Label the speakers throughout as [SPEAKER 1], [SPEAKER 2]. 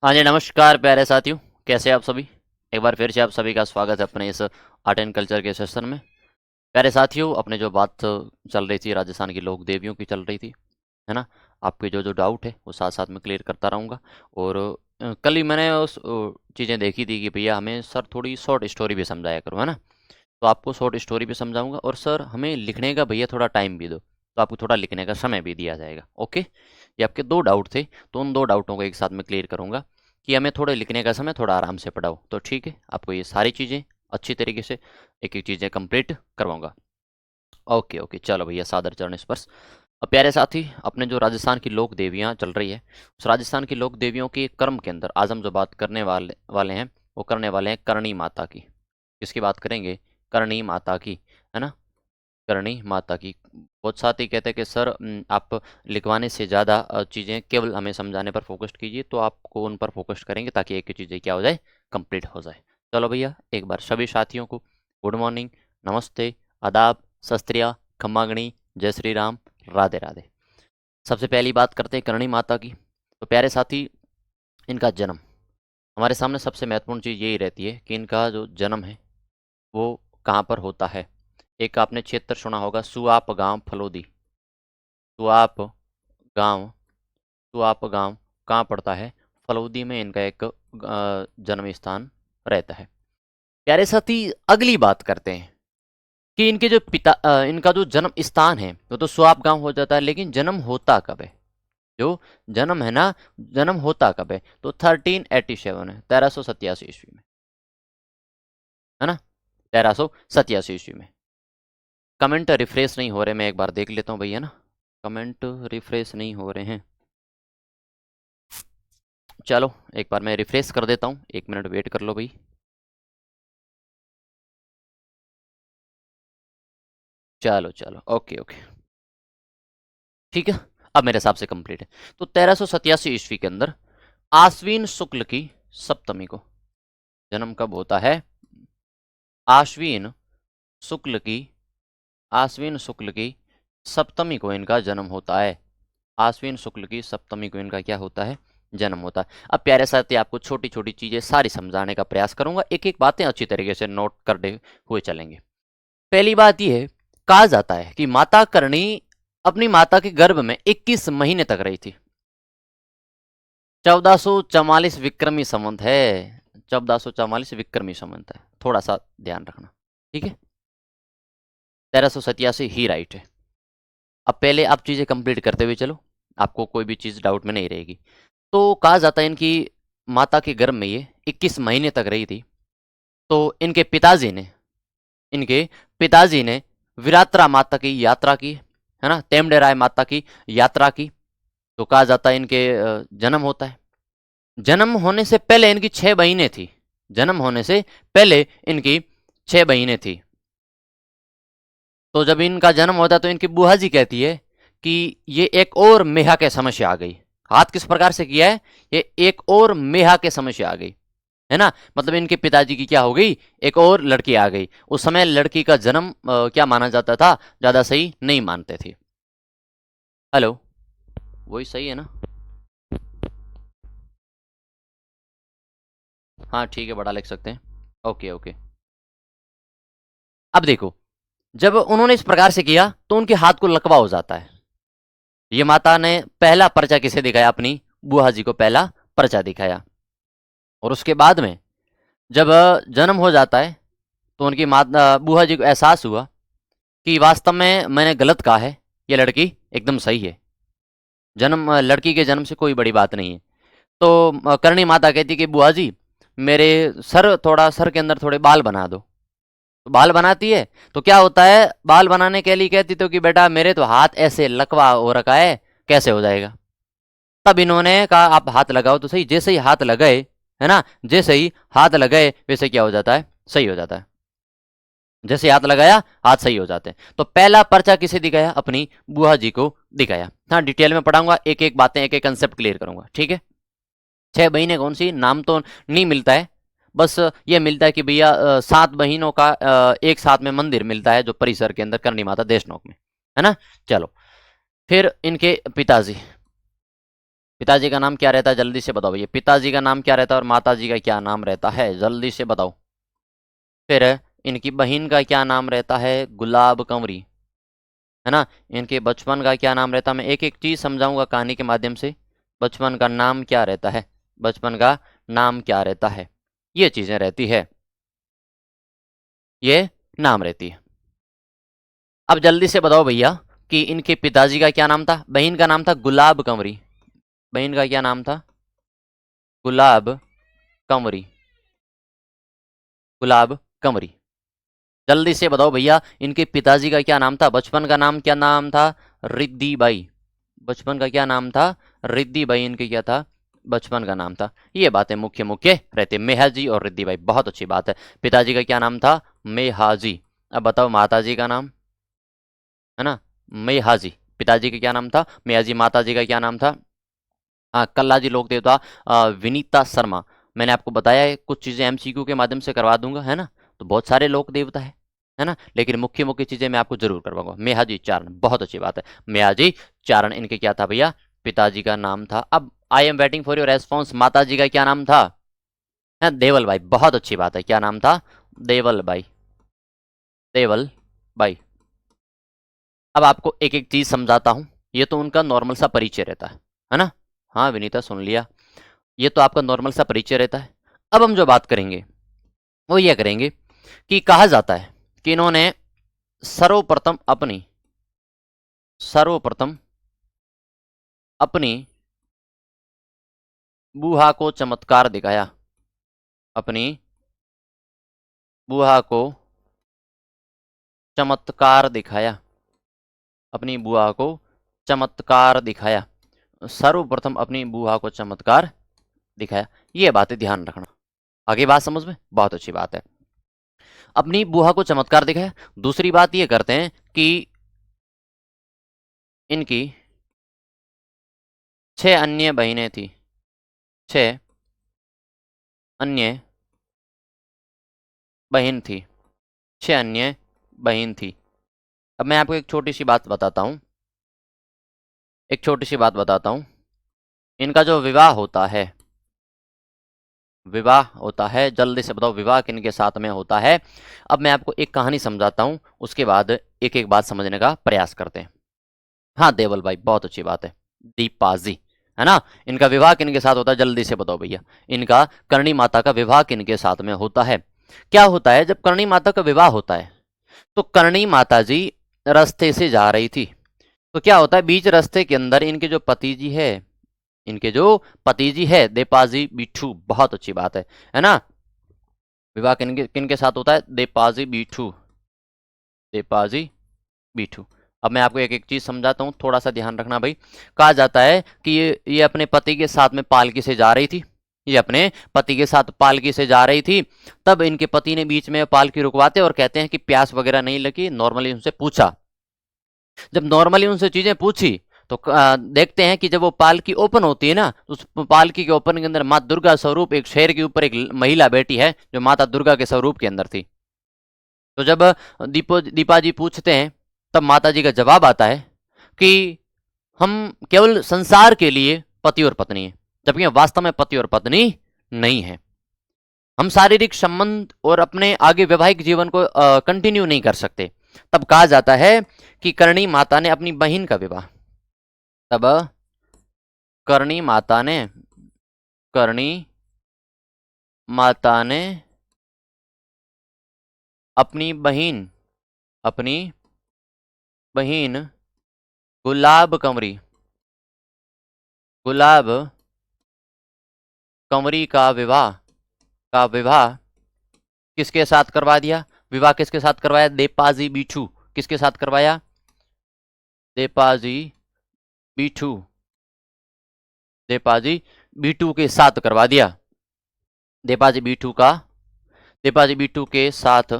[SPEAKER 1] हाँ जी, नमस्कार प्यारे साथियों। कैसे आप सभी? एक बार फिर से आप सभी का स्वागत है अपने इस आर्ट एंड कल्चर के सेशन में। प्यारे साथियों, अपने जो बात चल रही थी राजस्थान की लोक देवियों की चल रही थी, है ना? आपके जो जो डाउट है वो साथ साथ में क्लियर करता रहूँगा। और कल ही मैंने उस चीज़ें देखी थी कि भैया हमें सर थोड़ी शॉर्ट स्टोरी भी समझाया करो, है ना? तो आपको शॉर्ट स्टोरी भी समझाऊंगा और सर हमें लिखने का भैया थोड़ा टाइम भी दो, तो आपको थोड़ा लिखने का समय भी दिया जाएगा। ओके, ये आपके दो डाउट थे, तो उन दो डाउटों को एक साथ में क्लियर करूंगा कि हमें थोड़े लिखने का समय थोड़ा आराम से पढ़ाओ। तो ठीक है, आपको ये सारी चीज़ें अच्छी तरीके से एक एक चीज़ें कंप्लीट करवाऊंगा। ओके ओके, चलो भैया सादर चरण स्पर्श। अब प्यारे साथी, अपने जो राजस्थान की लोक देवियाँ चल रही है, उस राजस्थान की लोक देवियों के कर्म के अंदर आज हम जो बात करने वाले वाले हैं वो करने वाले हैं करणी माता की। किसकी बात करेंगे? करणी माता की, है ना? करणी माता की। बहुत साथी कहते हैं कि सर आप लिखवाने से ज़्यादा चीज़ें केवल हमें समझाने पर फोकस कीजिए, तो आपको उन पर फोकस करेंगे ताकि एक ही चीज़ें क्या हो जाए, कंप्लीट हो जाए। चलो भैया, एक बार सभी साथियों को गुड मॉर्निंग, नमस्ते, आदाब, सत श्री अकाल, खम्मा गणी, जय श्री राम, राधे राधे। सबसे पहली बात करते हैं करणी माता की। तो प्यारे साथी, इनका जन्म, हमारे सामने सबसे महत्वपूर्ण चीज़ यही रहती है कि इनका जो जन्म है वो कहाँ पर होता है। एक आपने क्षेत्र सुना होगा, सुआप गांव फलोदी। सुआप गांव, सुआप गांव कहाँ पड़ता है? फलोदी में इनका एक जन्म स्थान रहता है। प्यारे साथी, अगली बात करते हैं कि इनके जो इनका जो जन्म स्थान है वो तो सुआप गांव हो जाता है, लेकिन जन्म होता कब है? जो जन्म है ना, जन्म होता कब है? तो 1387 है, 1387 ईस्वी में, है ना? 1387 ईस्वी में। कमेंट रिफ्रेश नहीं हो रहे, मैं एक बार देख लेता हूँ भैया ना। कमेंट रिफ्रेश नहीं हो रहे हैं। चलो एक बार मैं रिफ्रेश कर देता हूँ, 1 मिनट वेट कर लो भाई। चलो चलो, ओके ओके, ठीक है। अब मेरे हिसाब से कंप्लीट है। तो 1387 ईस्वी के अंदर आश्विन शुक्ल की सप्तमी को जन्म कब होता है? आश्विन शुक्ल की, आश्विन शुक्ल की सप्तमी को इनका जन्म होता है। आश्विन शुक्ल की सप्तमी को इनका क्या होता है? जन्म होता है। अब प्यारे साथी, आपको छोटी छोटी चीजें सारी समझाने का प्रयास करूंगा, एक एक बातें अच्छी तरीके से नोट करते हुए चलेंगे। पहली बात यह है, कहा जाता है कि माता करणी अपनी माता के गर्भ में 21 महीने तक रही थी। 1444 विक्रमी संवत है, 1444 विक्रमी संवत है, थोड़ा सा ध्यान रखना, ठीक है? 1387 ही राइट है। अब पहले आप चीजें कंप्लीट करते हुए चलो, आपको कोई भी चीज डाउट में नहीं रहेगी। तो कहा जाता है इनकी माता के गर्भ में ये 21 महीने तक रही थी। तो इनके पिताजी ने विरात्रा माता की यात्रा की, है ना, तेमडेराय माता की यात्रा की। तो कहा जाता है इनके जन्म होता है। जन्म होने से पहले इनकी 6 बहनें थी। जन्म होने से पहले इनकी 6 बहनें थी। तो जब इनका जन्म होता है तो इनकी बुआ जी कहती है कि ये एक और मेहा के समस्या आ गई। हाथ किस प्रकार से किया है? ये एक और मेहा के समस्या आ गई, है ना? मतलब इनके पिताजी की क्या हो गई? एक और लड़की आ गई। उस समय लड़की का जन्म क्या माना जाता था? ज्यादा सही नहीं मानते थे। हेलो, वही सही है ना? हाँ ठीक है, बड़ा लिख सकते हैं। Okay okay. अब देखो, जब उन्होंने इस प्रकार से किया तो उनके हाथ को लकवा हो जाता है। ये माता ने पहला पर्चा किसे दिखाया? अपनी बुआ जी को पहला पर्चा दिखाया। और उसके बाद में जब जन्म हो जाता है तो उनकी माता बुआ जी को एहसास हुआ कि वास्तव में मैंने गलत कहा है, ये लड़की एकदम सही है। जन्म लड़की के जन्म से कोई बड़ी बात नहीं है। तो करणी माता कहती कि बुआ जी, मेरे सर के अंदर थोड़े बाल बना दो। तो बाल बनाती है तो क्या होता है, बाल बनाने के लिए कहती तो कि बेटा मेरे तो हाथ ऐसे लकवा हो रखा है, कैसे हो जाएगा? तब इन्होंने कहा आप हाथ लगाओ तो सही। जैसे ही हाथ लगाए, है ना, जैसे ही हाथ लगाए वैसे क्या हो जाता है? सही हो जाता है। जैसे हाथ लगाया, हाथ सही हो जाते हैं। तो पहला पर्चा किसे दिखाया? अपनी बुआ जी को दिखाया। हाँ, डिटेल में पढ़ाऊंगा, एक एक बातें, एक एक कंसेप्ट क्लियर करूंगा, ठीक है? 6 बहनें कौन सी? नाम तो नहीं मिलता है, बस ये मिलता है कि भैया 7 बहनों का एक साथ में मंदिर मिलता है जो परिसर के अंदर करनी माता देशनोक में, है ना? चलो, फिर इनके पिताजी, पिताजी का नाम क्या रहता है, जल्दी से बताओ भैया। पिताजी का नाम क्या रहता है और माताजी का क्या नाम रहता है, जल्दी से बताओ। फिर इनकी बहन का क्या नाम रहता है, गुलाब कंवरी, है ना। इनके बचपन का क्या नाम रहता है, मैं एक एक चीज समझाऊंगा कहानी के माध्यम से। बचपन का नाम क्या रहता है, बचपन का नाम क्या रहता है, ये चीजें रहती है, ये नाम रहती है। अब जल्दी से बताओ भैया कि इनके पिताजी का क्या नाम था, बहन का नाम था गुलाब कंवरी, बहन का क्या नाम था, गुलाब कंवरी, गुलाब कंवरी। जल्दी से बताओ भैया इनके पिताजी का क्या नाम था, बचपन का नाम क्या नाम था, रिद्धि बाई, बचपन का क्या नाम था, रिद्धि बाई इनके क्या था, बचपन का नाम था। ये बातें मुख्य मुख्य रहते, मेहाजी और रिद्धि बाई, बहुत अच्छी बात है। पिताजी का क्या नाम था, मेहाजी। अब बताओ माताजी का नाम, है ना, मेहाजी। पिताजी का क्या नाम था, मेहाजी। माताजी का क्या नाम था, कल्लाजी लोक देवता विनीता शर्मा। मैंने आपको बताया है कुछ चीजें एमसीक्यू के माध्यम से करवा दूंगा, है ना। तो बहुत सारे लोक देवता है ना, लेकिन मुख्य मुख्य चीजें मैं आपको जरूर करवाऊंगा। मेहाजी चारण, बहुत अच्छी बात है। मेहाजी चारण इनके क्या था भैया, पिताजी का नाम था। अब I am waiting for your response, माताजी का क्या नाम था, है देवल बाई, बहुत अच्छी बात है। क्या नाम था, देवल बाई, देवल बाई। अब आपको एक एक चीज समझाता हूं, ये तो उनका नॉर्मल सा परिचय रहता है ना। हाँ विनीता सुन लिया, ये तो आपका नॉर्मल सा परिचय रहता है। अब हम जो बात करेंगे वो ये करेंगे कि कहा जाता है कि इन्होंने सर्वप्रथम अपनी, सर्वप्रथम अपनी बुआ को चमत्कार दिखाया, अपनी बुआ को चमत्कार दिखाया, अपनी बुआ को चमत्कार दिखाया, सर्वप्रथम अपनी बुआ को चमत्कार दिखाया। ये बातें ध्यान रखना, आगे बात समझ में, बहुत अच्छी बात है। अपनी बुआ को चमत्कार दिखाया। दूसरी बात ये करते हैं कि इनकी 6 अन्य बहनें थी, 6 अन्य बहन थी, 6 अन्य बहन थी। अब मैं आपको एक छोटी सी बात बताता हूं, एक छोटी सी बात बताता हूं। इनका जो विवाह होता है, विवाह होता है, जल्दी से बताओ विवाह किनके साथ में होता है। अब मैं आपको एक कहानी समझाता हूं, उसके बाद एक एक बात समझने का प्रयास करते हैं। हाँ देवल भाई, बहुत अच्छी बात है, दीपाजी, है ना। इनका विवाह किनके साथ होता है, जल्दी से बताओ भैया। इनका करणी माता का विवाह किनके साथ में होता है। क्या होता है जब करणी माता का विवाह होता है, तो करणी माता जी रास्ते से जा रही थी, तो क्या होता है बीच रास्ते के अंदर इनके जो पति जी है, इनके जो पति जी है देपाजी बिठू, बहुत अच्छी बात है ना। विवाह किनके किनके साथ होता है, देपाजी बिठू, देपाजी बिठू। अब मैं आपको एक एक चीज समझाता हूँ, थोड़ा सा ध्यान रखना भाई। कहा जाता है कि ये अपने पति के साथ में पालकी से जा रही थी, ये अपने पति के साथ पालकी से जा रही थी। तब इनके पति ने बीच में पालकी रुकवाते और कहते हैं कि प्यास वगैरह नहीं लगी, नॉर्मली उनसे पूछा। जब नॉर्मली उनसे चीजें पूछी तो देखते हैं कि जब वो पालकी ओपन होती है ना, तो उस पालकी के ओपन के अंदर माँ दुर्गा स्वरूप एक शेर के ऊपर एक महिला बैठी है जो माता दुर्गा के स्वरूप के अंदर थी। तो जब दीपा जी पूछते हैं, तब माता जी का जवाब आता है कि हम केवल संसार के लिए पति और पत्नी हैं, जबकि हम वास्तव में पति और पत्नी नहीं है। हम शारीरिक संबंध और अपने आगे वैवाहिक जीवन को कंटिन्यू नहीं कर सकते। तब कहा जाता है कि करणी माता ने अपनी बहन का विवाह, तब करणी माता ने, करणी माता ने अपनी बहन, अपनी बहन गुलाब कंवरी, गुलाब कंवरी का विवाह किसके साथ करवा दिया, विवाह किसके साथ करवाया, देपाजी बिठू। किसके साथ करवाया, देपाजी बिठू, देपाजी बिठू के साथ करवा दिया। देपाजी बिठू का, देपाजी बिठू के साथ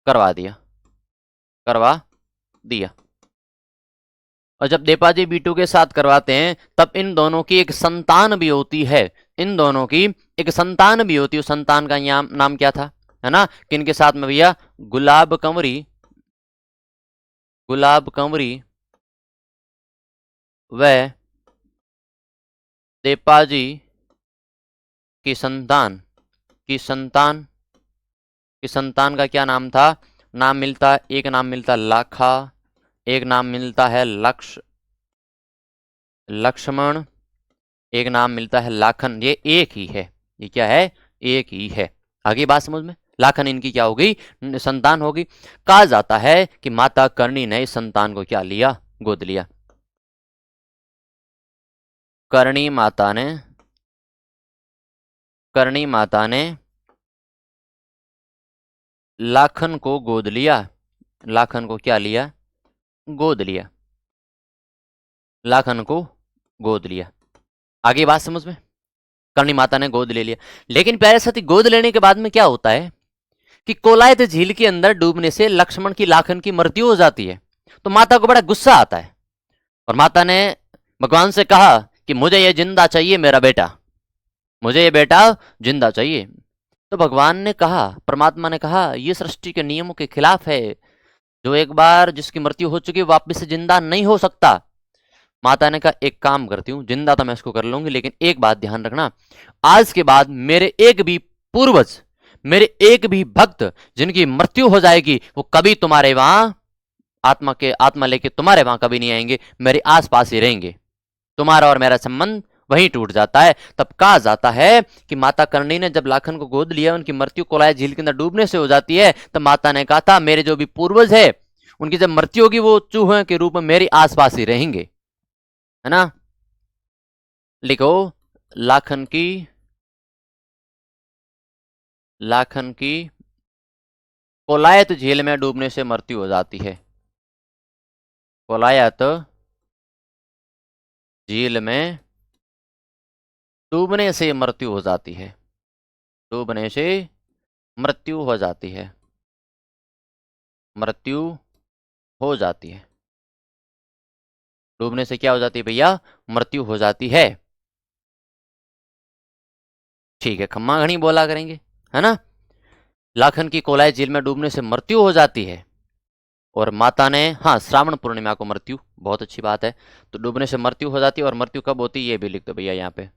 [SPEAKER 1] करवा दिया, करवा दिया। और जब देपाजी बीटू के साथ करवाते हैं तब इन दोनों की एक संतान भी होती है, इन दोनों की एक संतान भी होती है। उस संतान का नाम क्या था, है ना, किनके साथ में भैया, गुलाब कंवरी, गुलाब कंवरी व देपाजी की संतान की संतान की संतान का क्या नाम था? नाम मिलता, एक नाम मिलता लाखा, एक नाम मिलता है लक्ष्मण, एक नाम मिलता है लाखन। ये एक ही है, ये क्या है? एक ही है। आगे बात समझ में? लाखन इनकी क्या हो गई? संतान होगी। कहा जाता है कि माता करणी ने इस संतान को क्या लिया? गोद लिया। करणी माता ने लाखन को गोद लिया। लाखन को क्या लिया? गोद लिया। लाखन को गोद लिया। आगे बात समझ में? करणी माता ने गोद ले लिया। लेकिन प्यारे साथी, गोद लेने के बाद में क्या होता है कि कोलायत झील के अंदर डूबने से लक्ष्मण की लाखन की मृत्यु हो जाती है। तो माता को बड़ा गुस्सा आता है और माता ने भगवान से कहा कि मुझे ये जिंदा चाहिए, मेरा बेटा, मुझे ये बेटा जिंदा चाहिए। तो भगवान ने कहा, परमात्मा ने कहा, ये सृष्टि के नियमों के खिलाफ है। जो एक बार जिसकी मृत्यु हो चुकी है वापस से जिंदा नहीं हो सकता। माता ने कहा एक काम करती हूं, जिंदा तो मैं इसको कर लूंगी, लेकिन एक बात ध्यान रखना, आज के बाद मेरे एक भी पूर्वज, मेरे एक भी भक्त जिनकी मृत्यु हो जाएगी वो कभी तुम्हारे वहां आत्मा लेके तुम्हारे वहां कभी नहीं आएंगे, मेरे आसपास ही रहेंगे। तुम्हारा और मेरा संबंध वहीं टूट जाता है। तब कहा जाता है कि माता करणी ने जब लाखन को गोद लिया, उनकी मृत्यु कोलाय झील के अंदर डूबने से हो जाती है, तब माता ने कहा था मेरे जो भी पूर्वज है उनकी जब मृत्यु होगी वो चूहे के रूप में मेरे आसपास ही रहेंगे। है ना? लिखो, लाखन की कोलायत झील में डूबने से मृत्यु हो जाती है। कोलायत झील में डूबने से मृत्यु हो जाती है। डूबने से मृत्यु हो जाती है। मृत्यु हो जाती है। डूबने से क्या हो जाती है भैया? मृत्यु हो जाती है। ठीक है, खम्मा घनी बोला करेंगे, है ना? लाखन की कोलाय झील में डूबने से मृत्यु हो जाती है और माता ने, हाँ, श्रावण पूर्णिमा को मृत्यु, बहुत अच्छी बात है। तो डूबने से मृत्यु हो जाती है और मृत्यु कब होती है ये भी लिख दो भैया यहाँ पे, है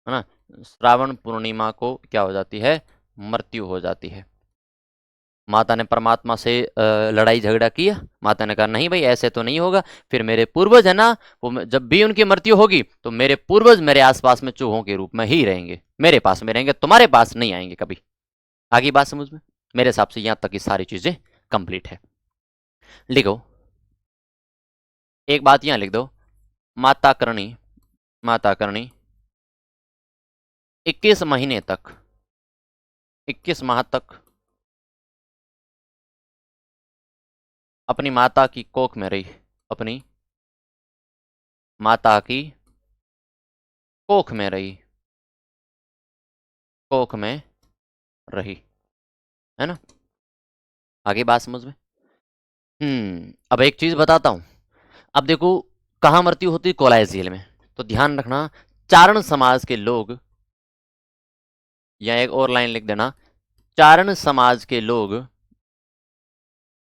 [SPEAKER 1] ना? श्रावण पूर्णिमा को क्या हो जाती है? मृत्यु हो जाती है। माता ने परमात्मा से लड़ाई झगड़ा किया। माता ने कहा नहीं भाई ऐसे तो नहीं होगा, फिर मेरे पूर्वज है ना, वो जब भी उनकी मृत्यु होगी तो मेरे पूर्वज मेरे आसपास में चूहों के रूप में ही रहेंगे, मेरे पास में रहेंगे, तुम्हारे पास नहीं आएंगे कभी। आगे बात समझ में? मेरे हिसाब से यहां तक की सारी चीजें कंप्लीट है। लिखो, एक बात यहां लिख दो, माता करणी 21 महीने तक, 21 माह तक अपनी माता की कोख में रही। अपनी माता की कोख में रही। कोख में रही, है ना? आगे बात समझ में? अब एक चीज बताता हूं। अब देखो, कहां मृत्यु होती? कोलाय झील में। तो ध्यान रखना, चारण समाज के लोग, या एक और लाइन लिख देना, चारण समाज के लोग,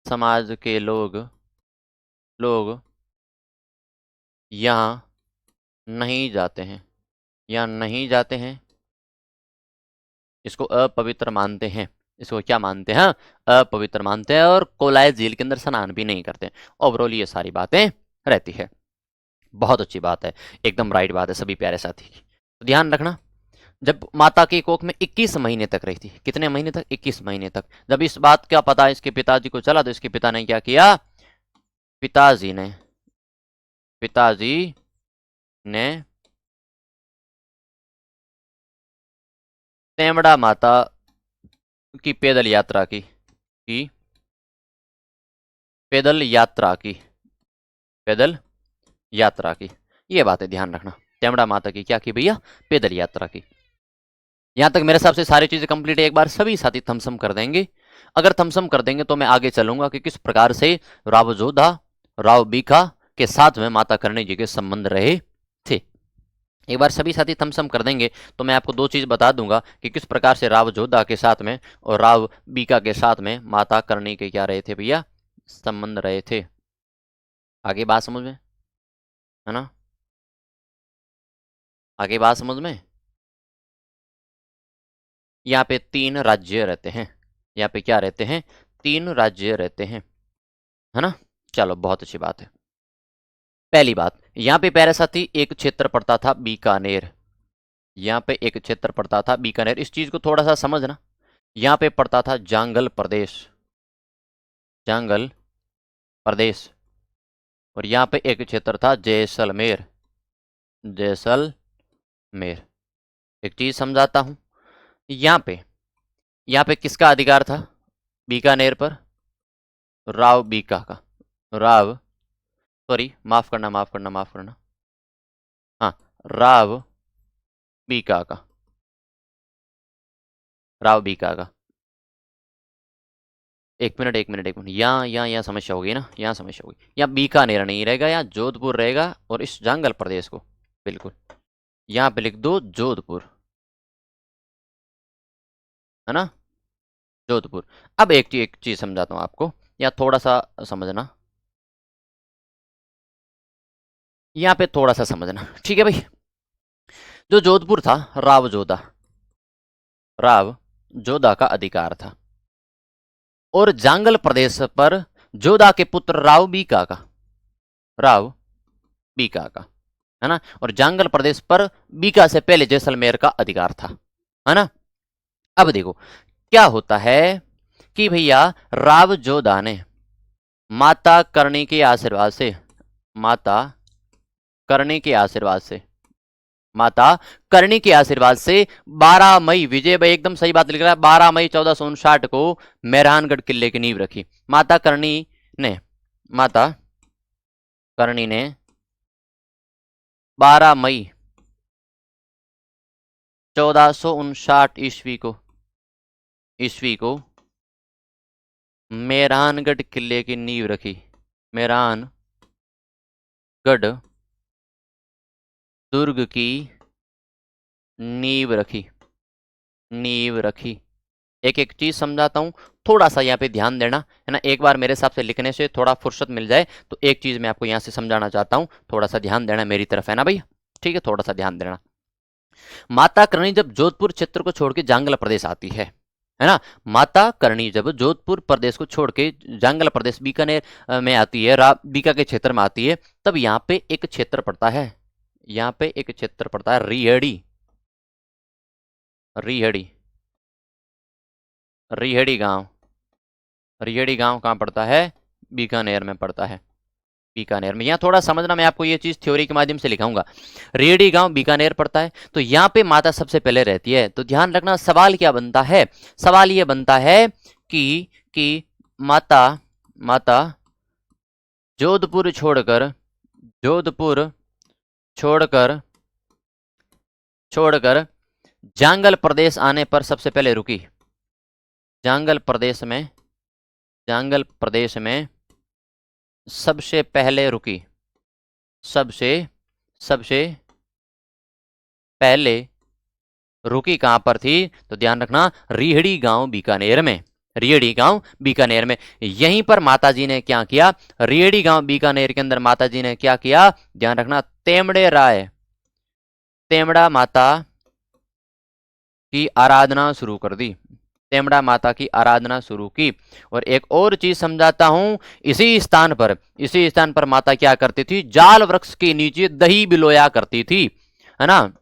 [SPEAKER 1] समाज के लोग यहां नहीं जाते हैं, या नहीं जाते हैं, इसको अपवित्र मानते हैं। इसको क्या मानते हैं? अपवित्र मानते हैं, और कोलाय झील के अंदर स्नान भी नहीं करते। ओवरऑल ये सारी बातें रहती है। बहुत अच्छी बात है, एकदम राइट बात है सभी प्यारे साथी की। तो ध्यान रखना, जब माता की कोख में 21 महीने तक रही थी, कितने महीने तक? 21 महीने तक। जब इस बात का पता इसके पिताजी को चला तो इसके पिता ने क्या किया? पिताजी ने तेमड़ा माता की पैदल यात्रा की पैदल यात्रा की पैदल यात्रा की। ये बातें ध्यान रखना, तेमड़ा माता की क्या की भैया? पैदल यात्रा की। यहां तक मेरे हिसाब से सारी चीजें कंप्लीट है। एक बार सभी साथी थम्सअप कर देंगे। अगर थम्सअप कर देंगे तो मैं आगे चलूंगा कि किस प्रकार से राव जोधा, राव बीखा के साथ में माता करणी जी के संबंध रहे थे। एक बार सभी साथी थम्सअप कर देंगे तो मैं आपको दो चीज बता दूंगा कि किस प्रकार से राव जोधा के साथ में और राव बीका के साथ में माता करणी के क्या रहे थे भैया? संबंध रहे थे। आगे बात समझ में? है ना? आगे बात समझ में। यहाँ पे 3 राज्य रहते हैं, यहाँ पे क्या रहते हैं, 3 राज्य रहते हैं, है ना। चलो बहुत अच्छी बात है। पहली बात, यहाँ पे प्यारे साथी एक क्षेत्र पड़ता था बीकानेर, यहाँ पे एक क्षेत्र पड़ता था बीकानेर, इस चीज को थोड़ा सा समझना। यहाँ पे पड़ता था जांगल प्रदेश, जांगल प्रदेश, और यहाँ पे एक क्षेत्र था जैसलमेर, जैसलमेर। एक चीज समझाता हूं, यहाँ पे किसका अधिकार था बीकानेर पर, राव बीका का, राव, सॉरी माफ करना माफ करना माफ करना, हाँ, राव बीका का, राव बीका का। एक मिनट एक मिनट एक मिनट, यहाँ समस्या होगी ना, यहाँ समस्या होगी, यहाँ बीकानेर नहीं रहेगा, यहाँ जोधपुर रहेगा, और इस जंगल प्रदेश को बिल्कुल यहाँ पे लिख दो जोधपुर, है ना, जोधपुर। अब एक चीज समझाता हूँ आपको, या थोड़ा सा समझना, यहाँ पे थोड़ा सा समझना, ठीक है भाई। जो जोधपुर था, राव जोधा का अधिकार था, और जांगल प्रदेश पर जोधा के पुत्र राव बीका का, है ना, और जांगल प्रदेश पर बीका से पहले जैसलमेर का अधिकार था, है ना। अब देखो क्या होता है कि भैया राव जोधा ने माता करणी के आशीर्वाद से, माता करणी के आशीर्वाद से, माता करणी के आशीर्वाद से 12 मई, विजय भाई एकदम सही बात लिख रहा है, 12 मई 1459 को मेहरानगढ़ किले की नींव रखी। माता करणी ने, माता करणी ने 12 मई 1459 ईस्वी को मेहरानगढ़ किले की नींव रखी, मेहरानगढ़ दुर्ग की नींव रखी, नींव रखी। एक एक चीज समझाता हूं, थोड़ा सा यहाँ पे ध्यान देना, है ना। एक बार मेरे हिसाब से लिखने से थोड़ा फुर्सत मिल जाए, तो एक चीज मैं आपको यहाँ से समझाना चाहता हूँ, थोड़ा सा ध्यान देना मेरी तरफ, है ना भैया, ठीक है, थोड़ा सा ध्यान देना। माता करणी जब जोधपुर क्षेत्र को छोड़ के जांगला प्रदेश आती है ना, माता करणी जब जोधपुर प्रदेश को छोड़ के जांगला प्रदेश बीकानेर में आती है, बीका के क्षेत्र में आती है, तब यहाँ पे एक क्षेत्र पड़ता है, यहाँ पे एक क्षेत्र पड़ता है रिहड़ी, रिहड़ी, रिहड़ी गांव, रिहड़ी गांव कहाँ पड़ता है, बीकानेर में पड़ता है, बीकानेर में। यहाँ थोड़ा समझना, मैं आपको ये चीज थ्योरी के माध्यम से लिखाऊंगा। रेडी गांव बीकानेर पड़ता है, तो यहाँ पे माता सबसे पहले रहती है, तो ध्यान रखना सवाल क्या बनता है, सवाल ये बनता है कि माता, माता जोधपुर छोड़कर, जोधपुर छोड़कर, छोड़कर जांगल प्रदेश आने पर सबसे पहले रुकी, जांगल प्रदेश में, जांगल प्रदेश में सबसे पहले रुकी, सबसे सबसे पहले रुकी कहां पर थी, तो ध्यान रखना रिहड़ी गांव बीकानेर में, रिहड़ी गांव बीकानेर में। यहीं पर माताजी ने क्या किया, रिहड़ी गांव बीकानेर के अंदर माताजी ने क्या किया, ध्यान रखना, तेमड़े राय, तेमड़ा माता की आराधना शुरू कर दी, तेमड़ा माता की आराधना शुरू की। और एक और चीज समझाता हूं, इसी स्थान पर, इसी स्थान पर माता क्या करती थी, जाल वृक्ष के नीचे दही बिलोया करती थी, है ना,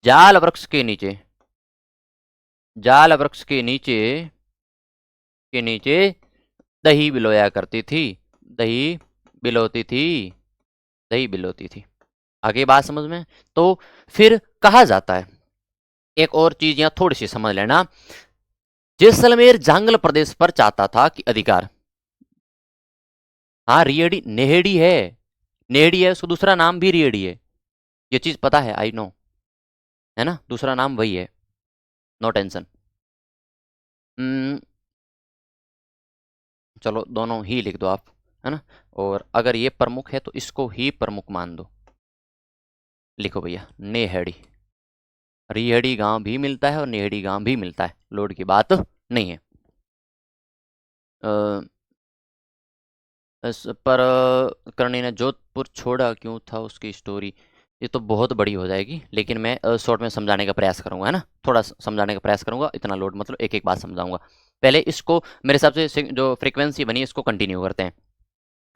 [SPEAKER 1] जाल वृक्ष के नीचे, जाल वृक्ष के नीचे दही बिलोया करती थी, दही बिलोती थी, दही बिलोती थी। आगे बात समझ में। तो फिर कहा जाता है, एक और चीज यहां थोड़ी सी समझ लेना, जैसलमेर जांगल प्रदेश पर चाहता था कि अधिकार, हाँ रियडी नेहड़ी है, नेहड़ी है, उसको दूसरा नाम भी रियडी है, ये चीज पता है, आई नो, है ना, दूसरा नाम वही है, नो टेंशन। चलो दोनों ही लिख दो आप, है ना, और अगर ये प्रमुख है तो इसको ही प्रमुख मान दो, लिखो भैया नेहड़ी, रिहड़ी गांव भी मिलता है और नेहड़ी गांव भी मिलता है, लोड की बात नहीं है। इस पर करणी ने जोधपुर छोड़ा क्यों था उसकी स्टोरी, ये तो बहुत बड़ी हो जाएगी, लेकिन मैं शॉर्ट में समझाने का प्रयास करूंगा, है ना, थोड़ा समझाने का प्रयास करूंगा, इतना लोड मतलब एक एक बात समझाऊंगा। पहले इसको मेरे हिसाब से जो फ्रीक्वेंसी बनी इसको कंटिन्यू करते हैं।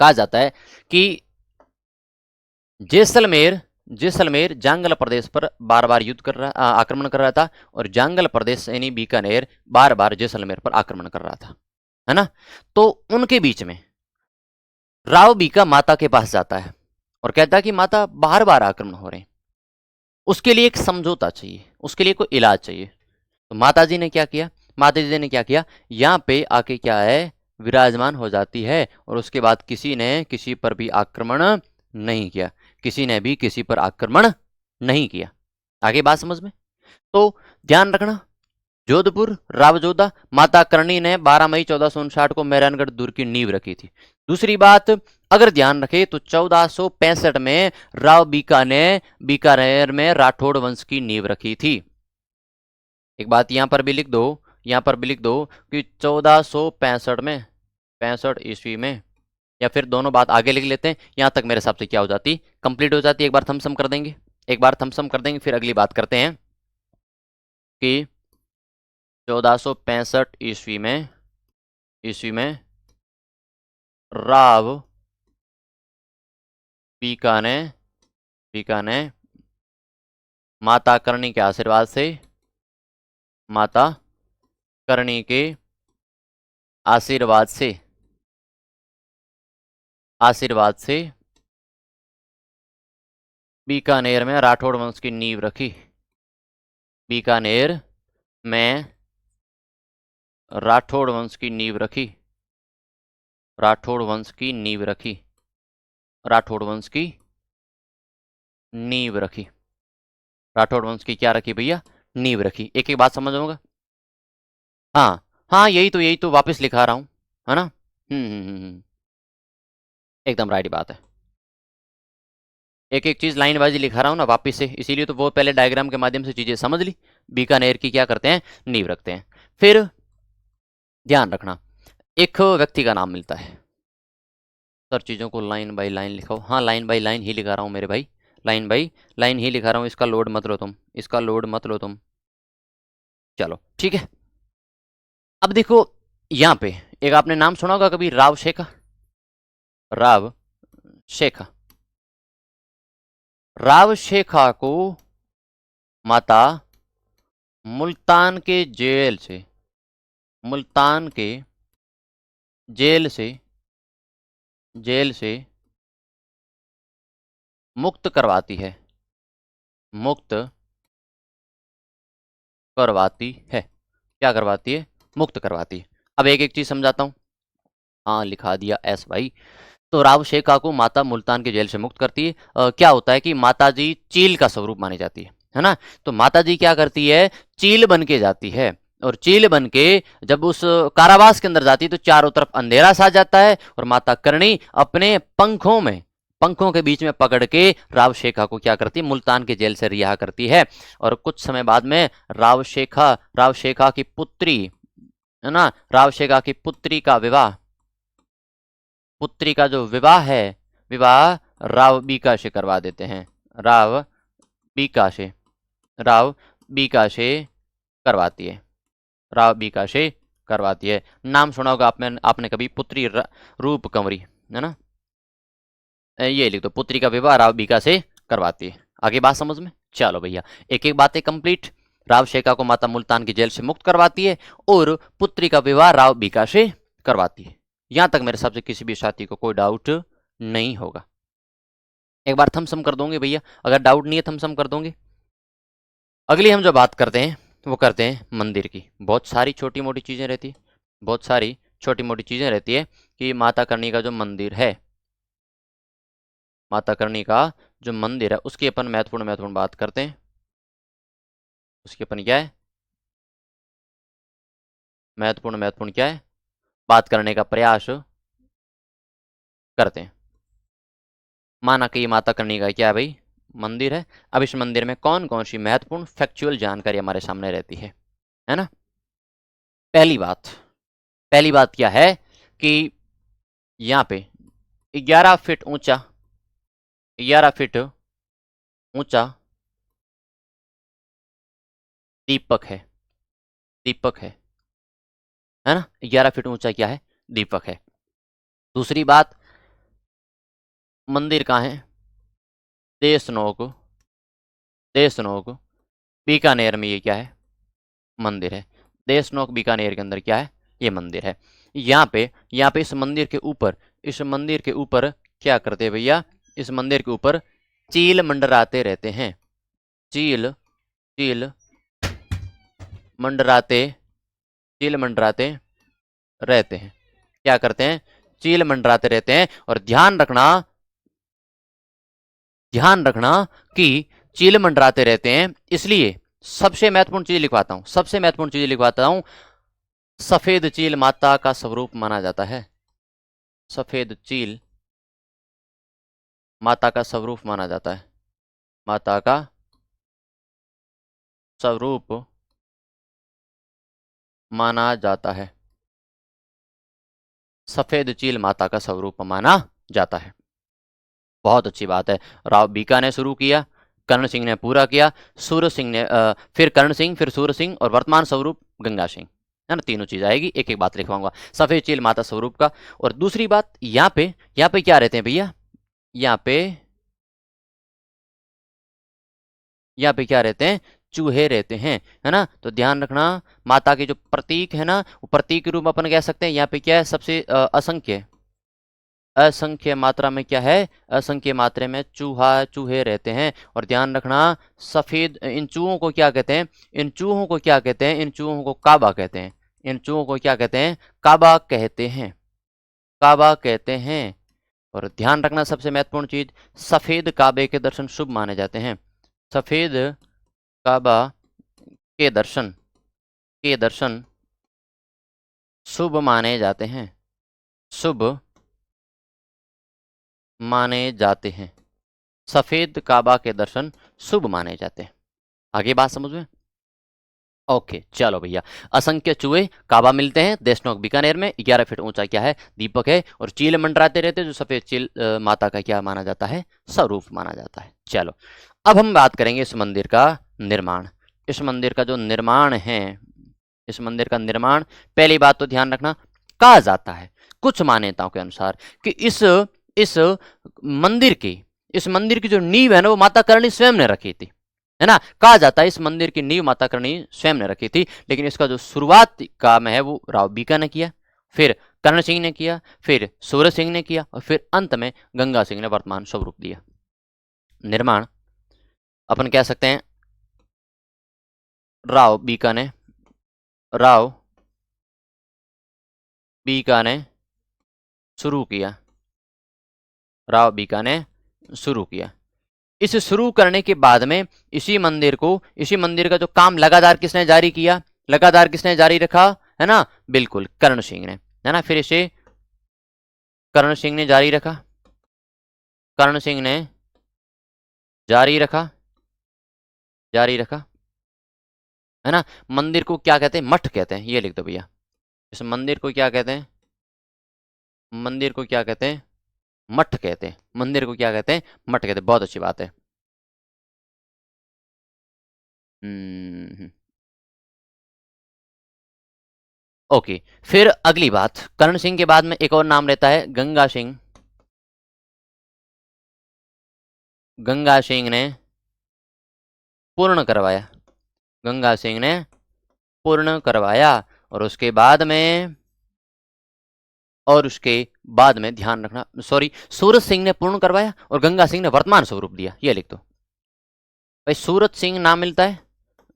[SPEAKER 1] कहा जाता है कि जैसलमेर जैसलमेर जांगल प्रदेश पर बार बार युद्ध कर रहा आक्रमण कर रहा था, और जांगल प्रदेश यानी बीकानेर बार बार जैसलमेर पर आक्रमण कर रहा था, है ना। तो उनके बीच में राव बीका माता के पास जाता है और कहता है कि माता बार बार आक्रमण हो रहे हैं, उसके लिए एक समझौता चाहिए, उसके लिए कोई इलाज चाहिए। तो माता जी ने क्या किया, माता जी ने क्या किया, यहाँ पे आके क्या है, विराजमान हो जाती है, और उसके बाद किसी ने किसी पर भी आक्रमण नहीं किया, किसी ने भी किसी पर आक्रमण नहीं किया। आगे बात समझ में। तो ध्यान रखना, जोधपुर रावजोधा माता करणी ने 12 मई 1459 को मेहरानगढ़ दुर्ग की नींव रखी थी। दूसरी बात अगर ध्यान रखे तो 1465 में राव बीका ने बीकानेर में राठौड़ वंश की नींव रखी थी। एक बात यहां पर भी लिख दो, यहां पर भी लिख दो कि 1465 में, 65 ईस्वी में, या फिर दोनों बात आगे लिख लेते हैं, यहां तक मेरे हिसाब से क्या हो जाती, कंप्लीट हो जाती। एक बार थम्स अप कर देंगे, एक बार थम्स अप कर देंगे, फिर अगली बात करते हैं कि 1465 ईस्वी में राव बीका ने माता करणी के आशीर्वाद से, माता करणी के आशीर्वाद से बीकानेर में राठौड़ वंश की नींव रखी। बीकानेर में राठौड़ वंश की नींव रखी, राठौड़ वंश की नींव रखी, राठौड़ वंश की नींव रखी, राठौड़ वंश की क्या रखी भैया, नींव रखी। एक एक बात समझोगा। हाँ हाँ, यही तो वापस लिखा रहा हूं, है ना। एकदम राइट बात है। एक एक चीज लाइन वाइज लिखा रहा हूं ना वापिस से, इसीलिए तो वो पहले डायग्राम के माध्यम से चीजें समझ ली। बीकानेर की क्या करते हैं, नींव रखते हैं। फिर ध्यान रखना, एक व्यक्ति का नाम मिलता है। सर चीजों को लाइन बाय लाइन लिखाओ। हाँ, लाइन बाय लाइन ही लिखा रहा हूं मेरे भाई, लाइन बाय लाइन ही लिखा रहा हूं, इसका लोड मत लो तुम, इसका लोड मत लो तुम। चलो ठीक है। अब देखो यहां पे एक आपने नाम सुना होगा कभी, राव शेखा, राव शेखा। राव शेखा को माता मुल्तान के जेल से, मुल्तान के जेल से, जेल से मुक्त करवाती है, मुक्त करवाती है। क्या करवाती है, मुक्त करवाती है। अब एक एक चीज समझाता हूं। हाँ लिखा दिया एस भाई। तो राव शेखा को माता मुल्तान के जेल से मुक्त करती है। क्या होता है कि माता जी चील का स्वरूप मानी जाती है ना। तो माता जी क्या करती है, चील बन के जाती है, और चील बन के जब उस कारावास के अंदर जाती है तो चारों तरफ अंधेरा सा जाता है, और माता करणी अपने पंखों में, पंखों के बीच में पकड़ के राव शेखा को क्या करती है, मुल्तान के जेल से रिहा करती है। और कुछ समय बाद में राव शेखा की पुत्री, है ना, राव शेखा की पुत्री का विवाह, पुत्री का जो विवाह है, विवाह राव बीका से करवा देते हैं, राव बीका से, राव बीका से करवाती है, राव बीका से करवाती है। नाम सुना होगा आपने कभी, पुत्री रूप कंवरी, है ना। ये लिख दो, पुत्री का विवाह राव बीका से करवाती है। आगे बात समझ में। चलो भैया एक एक बातें कंप्लीट। राव शेखा को माता मुल्तान की जेल से मुक्त करवाती है, और पुत्री का विवाह राव बीका से करवाती है। यहां तक मेरे हिसाब से किसी भी साथी को कोई डाउट नहीं होगा। एक बार थम्सअप कर दोगे भैया, अगर डाउट नहीं है थम्सअप कर दोगे। अगली हम जो बात करते हैं वो करते हैं मंदिर की। बहुत सारी छोटी मोटी चीजें रहती है, बहुत सारी छोटी मोटी चीजें रहती है कि माता करणी का जो मंदिर है, माता करणी का जो मंदिर है उसकी अपन महत्वपूर्ण बात करते हैं। उसकी अपन क्या है, महत्वपूर्ण क्या है, बात करने का प्रयास करते हैं। माना कि ये माता करणी का क्या है भाई, मंदिर है। अब इस मंदिर में कौन कौन सी महत्वपूर्ण फैक्चुअल जानकारी हमारे सामने रहती है ना। पहली बात, पहली बात क्या है कि यहाँ पे 11 फीट ऊंचा, 11 फीट ऊंचा दीपक है, दीपक है ना, 11 फीट ऊंचा क्या है, दीपक है। दूसरी बात, मंदिर कहाँ है, देशनोक, देशनोक बीकानेर में ये क्या है, मंदिर है। देशनोक बीकानेर के अंदर क्या है, ये मंदिर है। यहाँ पे इस मंदिर के ऊपर, इस मंदिर के ऊपर क्या करते हैं भैया, इस मंदिर के ऊपर चील मंडराते रहते हैं, चील, चील मंडराते, चील मंडराते रहते हैं। क्या करते हैं, चील मंडराते रहते हैं। और ध्यान रखना कि चील मंडराते रहते हैं, इसलिए सबसे महत्वपूर्ण चीज लिखवाता हूं, सबसे महत्वपूर्ण चीज लिखवाता हूं, सफेद चील माता का स्वरूप माना जाता है, सफेद चील माता का स्वरूप माना जाता है, माता का स्वरूप माना जाता है, सफेद चील माता का स्वरूप माना जाता है। बहुत अच्छी बात है। राव बीका ने शुरू किया, कर्ण सिंह ने पूरा किया, सूरज सिंह ने फिर कर्ण सिंह, फिर सूरज सिंह, और वर्तमान स्वरूप गंगा सिंह, है ना, तीनों चीज आएगी, एक एक बात लिखवाऊंगा सफेद चील माता स्वरूप का। और दूसरी बात, यहाँ पे क्या रहते हैं भैया, यहाँ पे यहाँ पे क्या रहते हैं, चूहे रहते हैं, है ना। तो ध्यान रखना, माता के जो प्रतीक है ना, वो प्रतीक के रूप में अपन कह सकते हैं। यहाँ पे क्या है, सबसे असंख्य, असंख्य मात्रा में क्या है, असंख्य मात्रा में चूहे रहते हैं। और ध्यान रखना, सफेद, इन चूहों को क्या कहते हैं, इन चूहों को क्या कहते हैं, इन चूहों को काबा कहते हैं, इन चूहों को क्या कहते हैं, काबा कहते हैं, काबा कहते हैं। और ध्यान रखना सबसे महत्वपूर्ण चीज, सफेद काबे के दर्शन शुभ माने जाते हैं, सफेद काबा के दर्शन शुभ माने जाते हैं, शुभ माने जाते हैं, सफेद काबा के दर्शन शुभ माने जाते हैं। आगे बात समझ में, ओके चलो भैया। असंख्य चूहे काबा मिलते हैं देशनोक बीकानेर में, 11 फीट ऊंचा क्या है, दीपक है, और चील मंडराते रहते हैं, जो सफेद चील माता का क्या माना जाता है, स्वरूप माना जाता है। चलो अब हम बात करेंगे इस मंदिर का निर्माण, इस मंदिर का जो निर्माण है, इस मंदिर का निर्माण, पहली बात तो ध्यान रखना, कहा जाता है कुछ मान्यताओं के अनुसार कि इस मंदिर की जो नींव है ना, वो माता करणी स्वयं ने रखी थी, है ना। कहा जाता है इस मंदिर की नींव माता करणी स्वयं ने रखी थी, लेकिन इसका जो शुरुआत काम है वो राव बीका ने किया, फिर कर्ण सिंह ने किया, फिर सूरज सिंह ने किया, और फिर अंत में गंगा सिंह ने वर्तमान स्वरूप दिया। निर्माण अपन कह सकते हैं राव बीका ने शुरू किया, राव बीका ने शुरू किया। इस शुरू करने के बाद में इसी मंदिर का जो काम लगातार किसने जारी किया, लगातार किसने जारी रखा, है ना, बिल्कुल कर्ण सिंह ने, है ना। फिर इसे कर्ण सिंह ने जारी रखा, कर्ण सिंह ने जारी रखा, जारी रखा, है ना। मंदिर को क्या कहते हैं, मठ कहते हैं, ये लिख दो भैया। इस मंदिर को क्या कहते हैं, मंदिर को क्या कहते हैं, मठ कहते हैं, मंदिर को क्या कहते हैं, मठ कहते हैं। बहुत अच्छी बात है। ओके, फिर अगली बात, कर्ण सिंह के बाद में एक और नाम रहता है गंगा सिंह, गंगा सिंह ने पूर्ण करवाया, गंगा सिंह ने पूर्ण करवाया। और उसके बाद में ध्यान रखना, सॉरी, सूरज सिंह ने पूर्ण करवाया और गंगा सिंह ने वर्तमान स्वरूप दिया, ये लिख दो भाई। सूरज सिंह नाम मिलता है,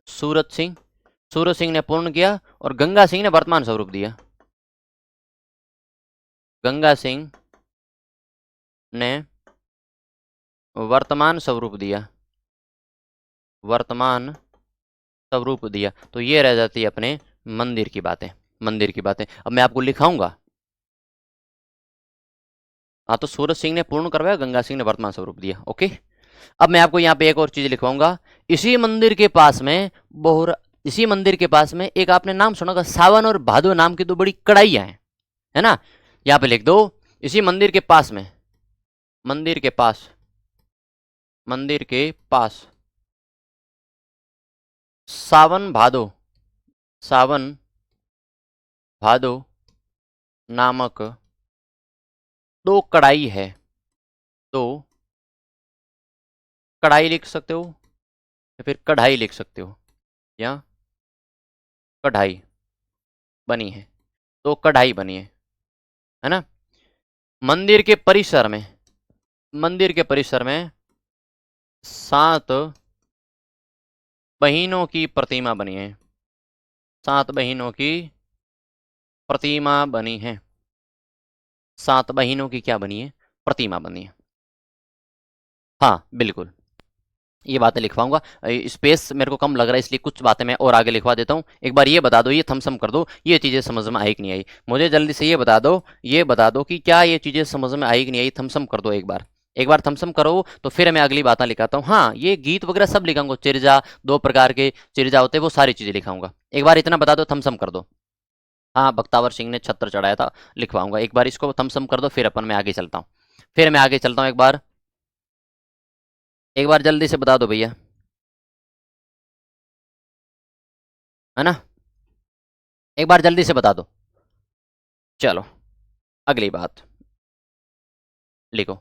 [SPEAKER 1] सूरज सिंह ने पूर्ण किया और गंगा सिंह ने वर्तमान स्वरूप दिया, गंगा सिंह ने वर्तमान स्वरूप दिया, वर्तमान स्वरूप दिया। तो ये रह जाती है अपने मंदिर की बातें, मंदिर की बातें। अब मैं आपको लिखाऊंगा, हाँ, तो सूरज सिंह ने पूर्ण करवाया, गंगा सिंह ने वर्तमान स्वरूप दिया, ओके। अब मैं आपको यहाँ पे एक और चीज लिखवाऊंगा, इसी मंदिर के पास में इसी मंदिर के पास में एक आपने नाम सुना होगा, सावन और भादो नाम की दो बड़ी कढ़ाइयां हैं, है ना। यहाँ पे लिख दो, इसी मंदिर के पास में, मंदिर के पास मंदिर के पास सावन भादो, सावन भादो नामक दो कढ़ाई है। तो कढ़ाई लिख सकते हो या फिर कढ़ाई लिख सकते हो, या कढ़ाई बनी है, तो कढ़ाई बनी है ना। मंदिर के परिसर में, मंदिर के परिसर में 7 बहिनों की प्रतिमा बनी है, 7 बहिनों की प्रतिमा बनी है, 7 बहिनों की क्या बनी है, प्रतिमा बनी है। हाँ बिल्कुल, ये बातें लिखवाऊंगा। स्पेस मेरे को कम लग रहा है, इसलिए कुछ बातें मैं और आगे लिखवा देता हूँ। एक बार ये बता दो, ये थम्स अप कर दो, ये चीजें समझ में आई कि नहीं आई। मुझे जल्दी से ये बता दो, ये बता दो कि क्या ये चीजें समझ में आई कि नहीं आई। थम्स अप कर दो एक बार, एक बार थम्स अप करो तो फिर मैं अगली बातें लिखाता हूँ। हाँ, ये गीत वगैरह सब लिखाऊंगा, चिरजा, 2 प्रकार के चिरजा होते हैं, वो सारी चीजें लिखाऊंगा। एक बार इतना बता दो, थम्स अप कर दो। हाँ, बख्तावर सिंह ने छत्र चढ़ाया था, लिखवाऊंगा। एक बार इसको थम्स अप कर दो, फिर अपन मैं आगे चलता हूँ, फिर मैं आगे चलता हूँ। एक बार जल्दी से बता दो भैया, है ना, एक बार जल्दी से बता दो। चलो अगली बात लिखो।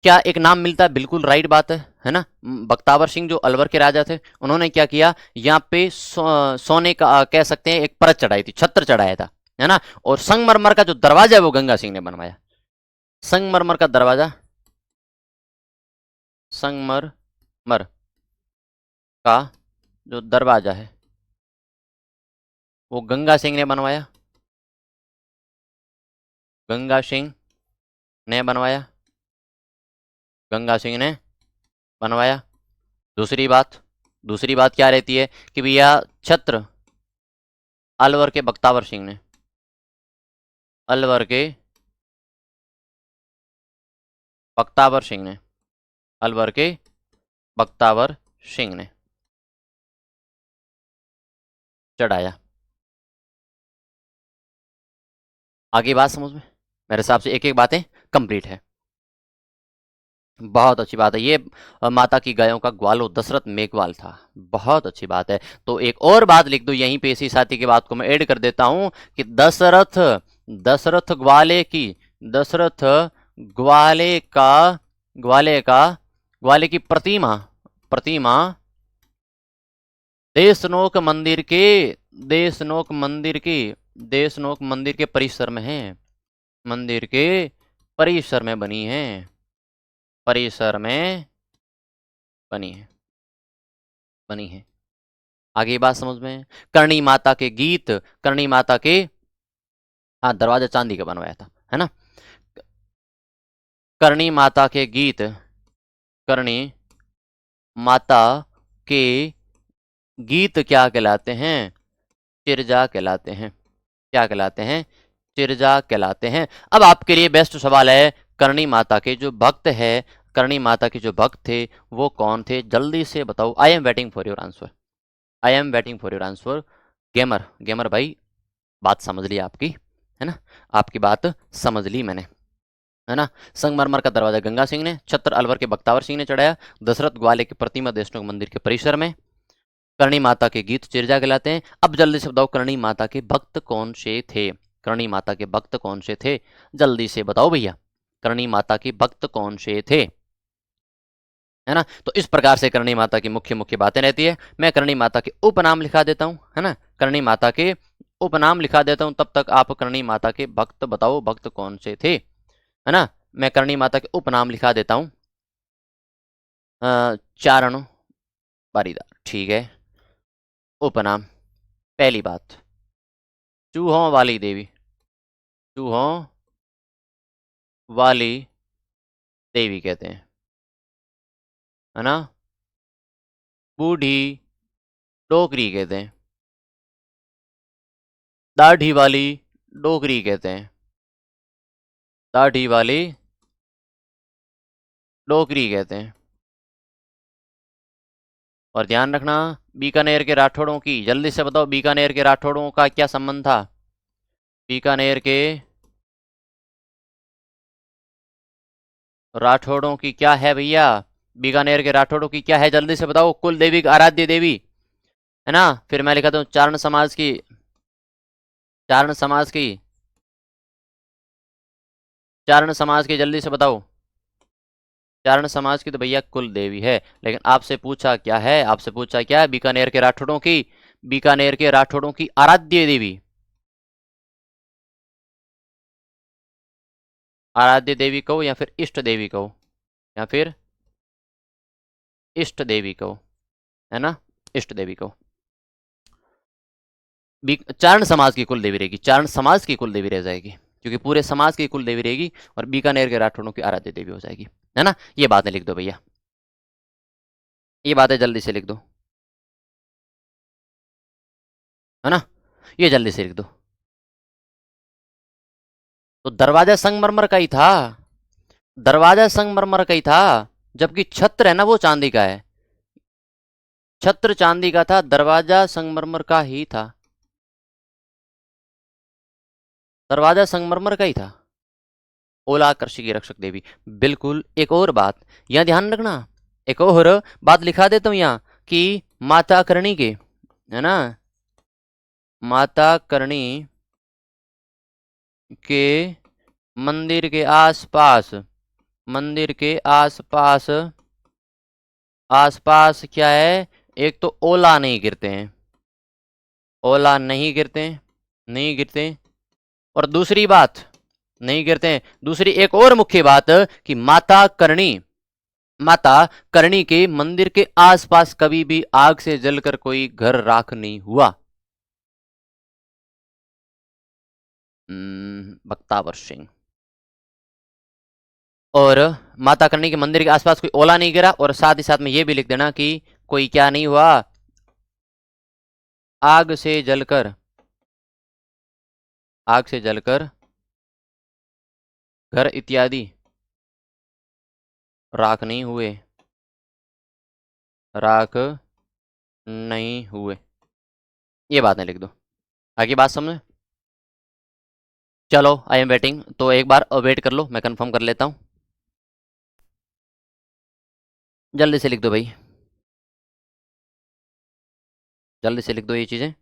[SPEAKER 1] क्या एक नाम मिलता है, बिल्कुल राइट बात है ना। बख्तावर सिंह जो अलवर के राजा थे, उन्होंने क्या किया, यहाँ पे सोने का कह सकते हैं एक परत चढ़ाई थी, छत्र चढ़ाया था, है ना। और संगमरमर का जो दरवाजा है वो गंगा सिंह ने बनवाया। संगमरमर का दरवाजा, संगमरमर का जो दरवाजा है वो गंगा सिंह ने बनवाया, गंगा सिंह ने बनवाया, गंगा सिंह ने बनवाया। दूसरी बात, दूसरी बात क्या रहती है कि भैया छत्र अलवर के बख्तावर सिंह ने, अलवर के बख्तावर सिंह ने, अलवर के बख्तावर सिंह ने चढ़ाया। आगे बात समझ में, मेरे हिसाब से एक एक बातें कंप्लीट है। बहुत अच्छी बात है ये। माता की गायों का ग्वालो दशरथ मेघवाल था, बहुत अच्छी बात है। तो एक और बात लिख दो यहीं पे, इसी साथी की बात को मैं ऐड कर देता हूं कि दशरथ, दशरथ ग्वाले की, दशरथ ग्वाले का, ग्वाले का, ग्वाले की प्रतिमा, प्रतिमा देशनोक मंदिर के, देशनोक मंदिर की, देशनोक मंदिर के परिसर में है, मंदिर के परिसर में बनी है, परिसर में बनी है, बनी है। आगे बात समझ में। करणी माता के गीत, करणी माता के, हाँ दरवाजा चांदी का बनवाया था, है ना। करणी माता के गीत, करणी माता के गीत क्या कहलाते हैं, चिरजा कहलाते हैं। क्या कहलाते हैं, चिरजा कहलाते हैं। अब आपके लिए बेस्ट सवाल है, करणी माता के जो भक्त है, करणी माता के जो भक्त थे वो कौन थे, जल्दी से बताओ। I am waiting for your answer, I am waiting for your answer. Gamer, gamer भाई बात समझ ली आपकी, है ना, आपकी बात समझ ली मैंने, है ना। संगमरमर का दरवाजा गंगा सिंह ने, छत्र अलवर के बख्तावर सिंह ने चढ़ाया, दशरथ ग्वाले की प्रतिमा देशनोक मंदिर के परिसर में, करणी माता के गीत चिरजा कहलाते हैं। अब जल्दी से बताओ करणी माता के भक्त कौन से थे, करणी माता के भक्त कौन से थे, जल्दी से बताओ भैया, करणी माता के भक्त कौन से थे, है ना। तो इस प्रकार से करणी माता की मुख्य मुख्य बातें रहती है। मैं करणी माता के उपनाम लिखा देता हूं, है ना, करणी माता के उपनाम लिखा देता हूं, तब तक आप करणी माता के भक्त बताओ, भक्त कौन से थे, है ना। मैं करणी माता के उपनाम लिखा देता हूं। चारण बारीदार, ठीक है। उपनाम, पहली बात, चूहों वाली देवी, चूहों वाली देवी कहते हैं, है ना। बूढ़ी डोकरी कहते हैं, दाढ़ी वाली डोकरी कहते हैं, दाढ़ी वाली डोकरी कहते हैं। और ध्यान रखना, बीकानेर के राठौड़ों की, जल्दी से बताओ बीकानेर के राठौड़ों का क्या संबंध था, बीकानेर के राठौड़ों की क्या है भैया, बीकानेर के राठौड़ों की क्या है, जल्दी से बताओ। कुल देवी, आराध्य देवी, है ना। फिर मैं लिखा हूँ चारण समाज की, चारण समाज की, चारण समाज की, जल्दी से बताओ। चारण समाज की तो भैया कुल देवी है, लेकिन आपसे पूछा क्या है, आपसे पूछा क्या है, बीकानेर के राठौड़ों की, बीकानेर के राठौड़ों की आराध्य देवी, आराध्य देवी कहो या फिर इष्ट देवी कहो, या फिर इष्ट देवी कहो, है ना, इष्ट देवी कहो। चारण समाज की कुल देवी रहेगी, चारण समाज की कुल देवी रह जाएगी, क्योंकि पूरे समाज की कुल देवी रहेगी, और बीकानेर के राठौड़ों की आराध्य देवी हो जाएगी, है ना। ये बातें लिख दो भैया, ये बातें जल्दी से लिख दो, है ना, ये जल्दी से लिख दो। तो दरवाजा संगमरमर का ही था, दरवाजा संगमरमर का ही था, जबकि छत्र है ना वो चांदी का है, छत्र चांदी का था, दरवाजा संगमरमर का ही था, दरवाजा संगमरमर का ही था। ओला कृषि की रक्षक देवी, बिल्कुल। एक और बात यहां ध्यान रखना, एक और बात लिखा देता हूं यहाँ, कि माता करणी के, है ना, माता करणी के मंदिर के आसपास, मंदिर के आसपास, आसपास क्या है, एक तो ओला नहीं गिरते हैं, ओला नहीं गिरते, नहीं गिरते, और दूसरी बात, नहीं गिरते हैं, दूसरी एक और मुख्य बात, कि माता करणी, माता करणी के मंदिर के आसपास कभी भी आग से जलकर कोई घर राख नहीं हुआ। बख्तावर सिंह। और माता करणी के मंदिर के आसपास कोई ओला नहीं गिरा, और साथ ही साथ में ये भी लिख देना कि कोई क्या नहीं हुआ, आग से जलकर, आग से जलकर घर इत्यादि राख नहीं हुए, राख नहीं हुए। ये बातें लिख दो, आगे बात समझे। चलो आई एम वेटिंग, तो एक बार वेट कर लो, मैं कंफर्म कर लेता हूँ, जल्दी से लिख दो भाई, जल्दी से लिख दो ये चीजें।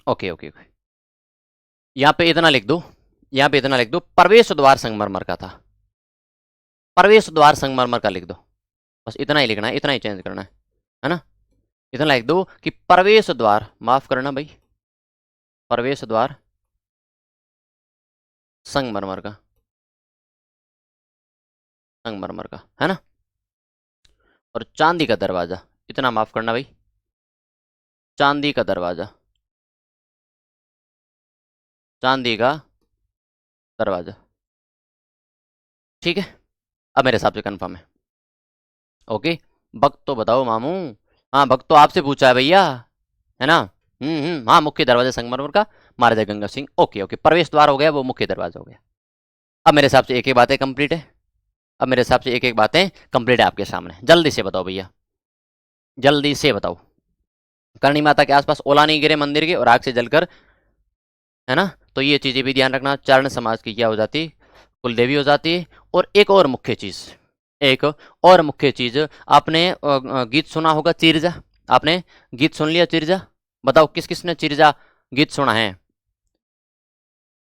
[SPEAKER 1] ओके ओके ओके, यहाँ पे इतना लिख दो, यहाँ पे इतना लिख दो, प्रवेश द्वार संगमरमर का था, प्रवेश द्वार संगमरमर का लिख दो, बस इतना ही लिखना है, इतना ही चेंज करना है ना। इतना लिख दो कि प्रवेश द्वार, माफ करना भाई, प्रवेश द्वार संगमरमर का, संगमरमर का, है ना। और चांदी का दरवाजा, इतना माफ करना भाई, चांदी का दरवाजा, चांदी का दरवाजा, ठीक है। अब मेरे हिसाब से कंफर्म है, ओके। भक्त तो बताओ मामू, हाँ भक्त तो आपसे पूछा है भैया, है ना। हाँ, मुख्य दरवाजा संगमरमर का, महाराजा गंगा सिंह, ओके ओके, प्रवेश द्वार हो गया, वो मुख्य दरवाजा हो गया। अब मेरे हिसाब से एक एक बातें कंप्लीट है, अब मेरे हिसाब से एक एक बातें कंप्लीट है आपके सामने, जल्दी से बताओ भैया, जल्दी से बताओ। करणी माता के आसपास ओला नहीं गिरे मंदिर के, और आग से जलकर, है ना। तो ये चीजें भी ध्यान रखना, चारण समाज की क्या हो जाती, कुल देवी हो जाती है। और एक और मुख्य चीज, एक और मुख्य चीज, आपने गीत सुना होगा चिरजा, आपने गीत सुन लिया चिरजा, बताओ किस किस ने चिरजा गीत सुना है,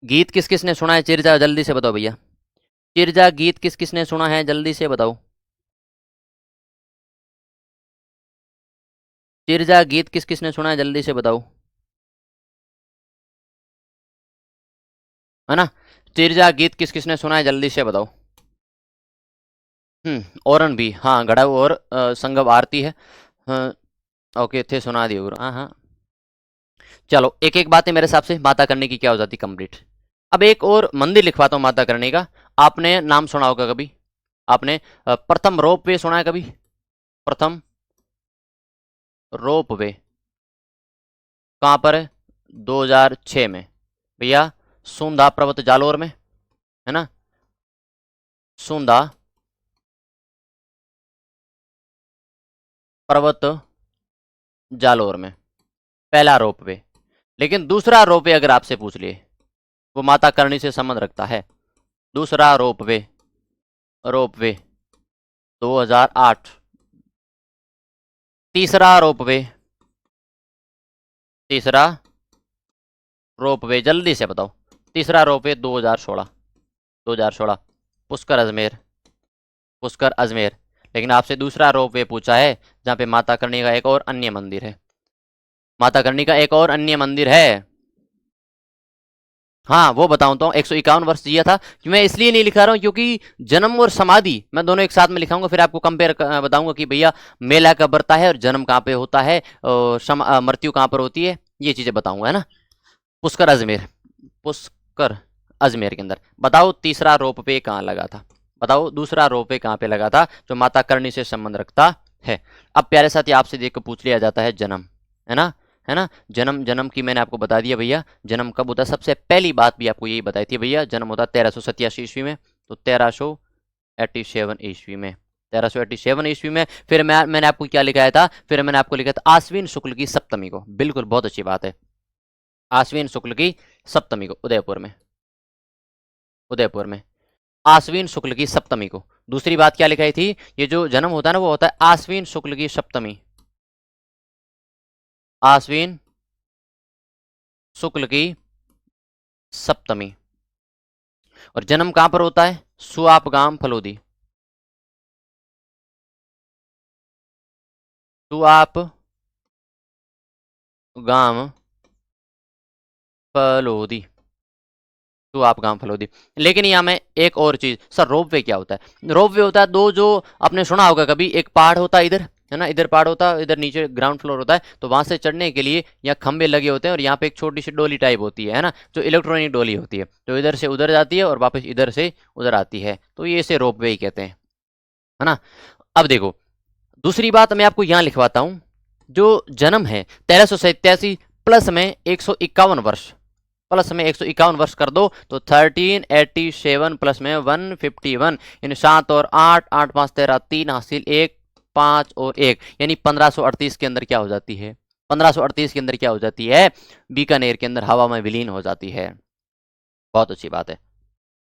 [SPEAKER 1] गीत किस किस ने सुना है चिरजा, जल्दी से बताओ भैया, चिरजा गीत किस किस ने सुना है, जल्दी से बताओ, चिरजा गीत किस किस ने सुना है, जल्दी से बताओ, है ना। चिरजा गीत किस किस ने सुना है, जल्दी से बताओ। औरन भी, हाँ, गढ़ा और संगम आरती है, हाँ, ओके थे सुना दी, हाँ हाँ। चलो एक एक बातें मेरे हिसाब से माता करने की क्या हो जाती कंप्लीट। अब एक और मंदिर लिखवाता हूँ माता करणी का, आपने नाम सुना होगा कभी, आपने प्रथम रोप वे सुना है कभी, प्रथम रोप वे कहाँ पर है, 2006 में भैया, सूंधा पर्वत जालोर में, है ना, सूंधा पर्वत जालोर में, पहला रोपवे। लेकिन दूसरा रोपवे अगर आपसे पूछ लिए, वो माता करणी से संबंध रखता है। दूसरा रोपवे, रोपवे 2008। तीसरा रोपवे, तीसरा रोपवे जल्दी से बताओ। तीसरा रोपवे 2016, 2016 पुष्कर अजमेर, पुष्कर अजमेर। लेकिन आपसे दूसरा रोपवे पूछा है जहां पे माता करणी का एक और अन्य मंदिर है। माता करणी का एक और अन्य मंदिर है। हाँ वो बताऊं तो 151 वर्ष जिया था। मैं इसलिए नहीं लिखा रहा हूँ क्योंकि जन्म और समाधि मैं दोनों एक साथ में लिखाऊंगा, फिर आपको कंपेयर बताऊंगा कि भैया मेला कब बढ़ता है और जन्म कहाँ पे होता है और मृत्यु कहाँ पर होती है, ये चीजें बताऊंगा, है ना। पुष्कर अजमेर, पुष्कर अजमेर के अंदर। बताओ तीसरा रोपवे कहाँ लगा था, बताओ दूसरा रोपवे कहाँ पे लगा था जो माता करणी से संबंध रखता है। अब प्यारे साथी आपसे देख कर पूछ लिया जाता है जन्म, है ना, है ना। जन्म, जन्म की मैंने आपको बता दिया भैया, जन्म कब होता है। सबसे पहली बात भी आपको यही बताई थी भैया, जन्म होता है 1387 ईस्वी में। तो 1387 ईस्वी में, 1387 ईस्वी में। फिर मैंने आपको क्या लिखाया था, फिर मैंने आपको लिखा था आश्विन शुक्ल की सप्तमी को। बिल्कुल बहुत अच्छी बात है, आश्विन शुक्ल की सप्तमी को, उदयपुर में, उदयपुर में आश्विन शुक्ल की सप्तमी को। दूसरी बात क्या लिखाई थी, ये जो जन्म होता है ना वो होता है आश्विन शुक्ल की सप्तमी, आश्विन शुक्ल की सप्तमी। और जन्म कहां पर होता है, सुआप गांव फलोदी, सुआप गांव फलोदी, सुआप गांव फलोदी। लेकिन यहां में एक और चीज, सर रोपवे क्या होता है। रोपवे होता है दो, जो आपने सुना होगा कभी, एक पहाड़ होता है इधर, है ना, इधर पहाड़ होता है, इधर नीचे ग्राउंड फ्लोर होता है। तो वहां से चढ़ने के लिए यहाँ खंबे लगे होते हैं और यहाँ पे एक छोटी सी डोली टाइप होती है ना, जो इलेक्ट्रॉनिक डोली होती है, तो इधर से उधर जाती है और वापस इधर से उधर आती है, तो ये इसे रोपवे ही कहते हैं, है ना। अब देखो दूसरी बात मैं आपको यहां लिखवाता हूं, जो जन्म है 1387 प्लस में 151 वर्ष, प्लस में 151 वर्ष कर दो तो 1387 प्लस में 151, यानी 7 और 8, 8 5 13, 3 हासिल 1, 5 और 1, यानी 1538 के अंदर क्या हो जाती है, 1538 के अंदर क्या हो जाती है, बीकानेर के अंदर हवा में विलीन हो जाती है। बहुत अच्छी बात है।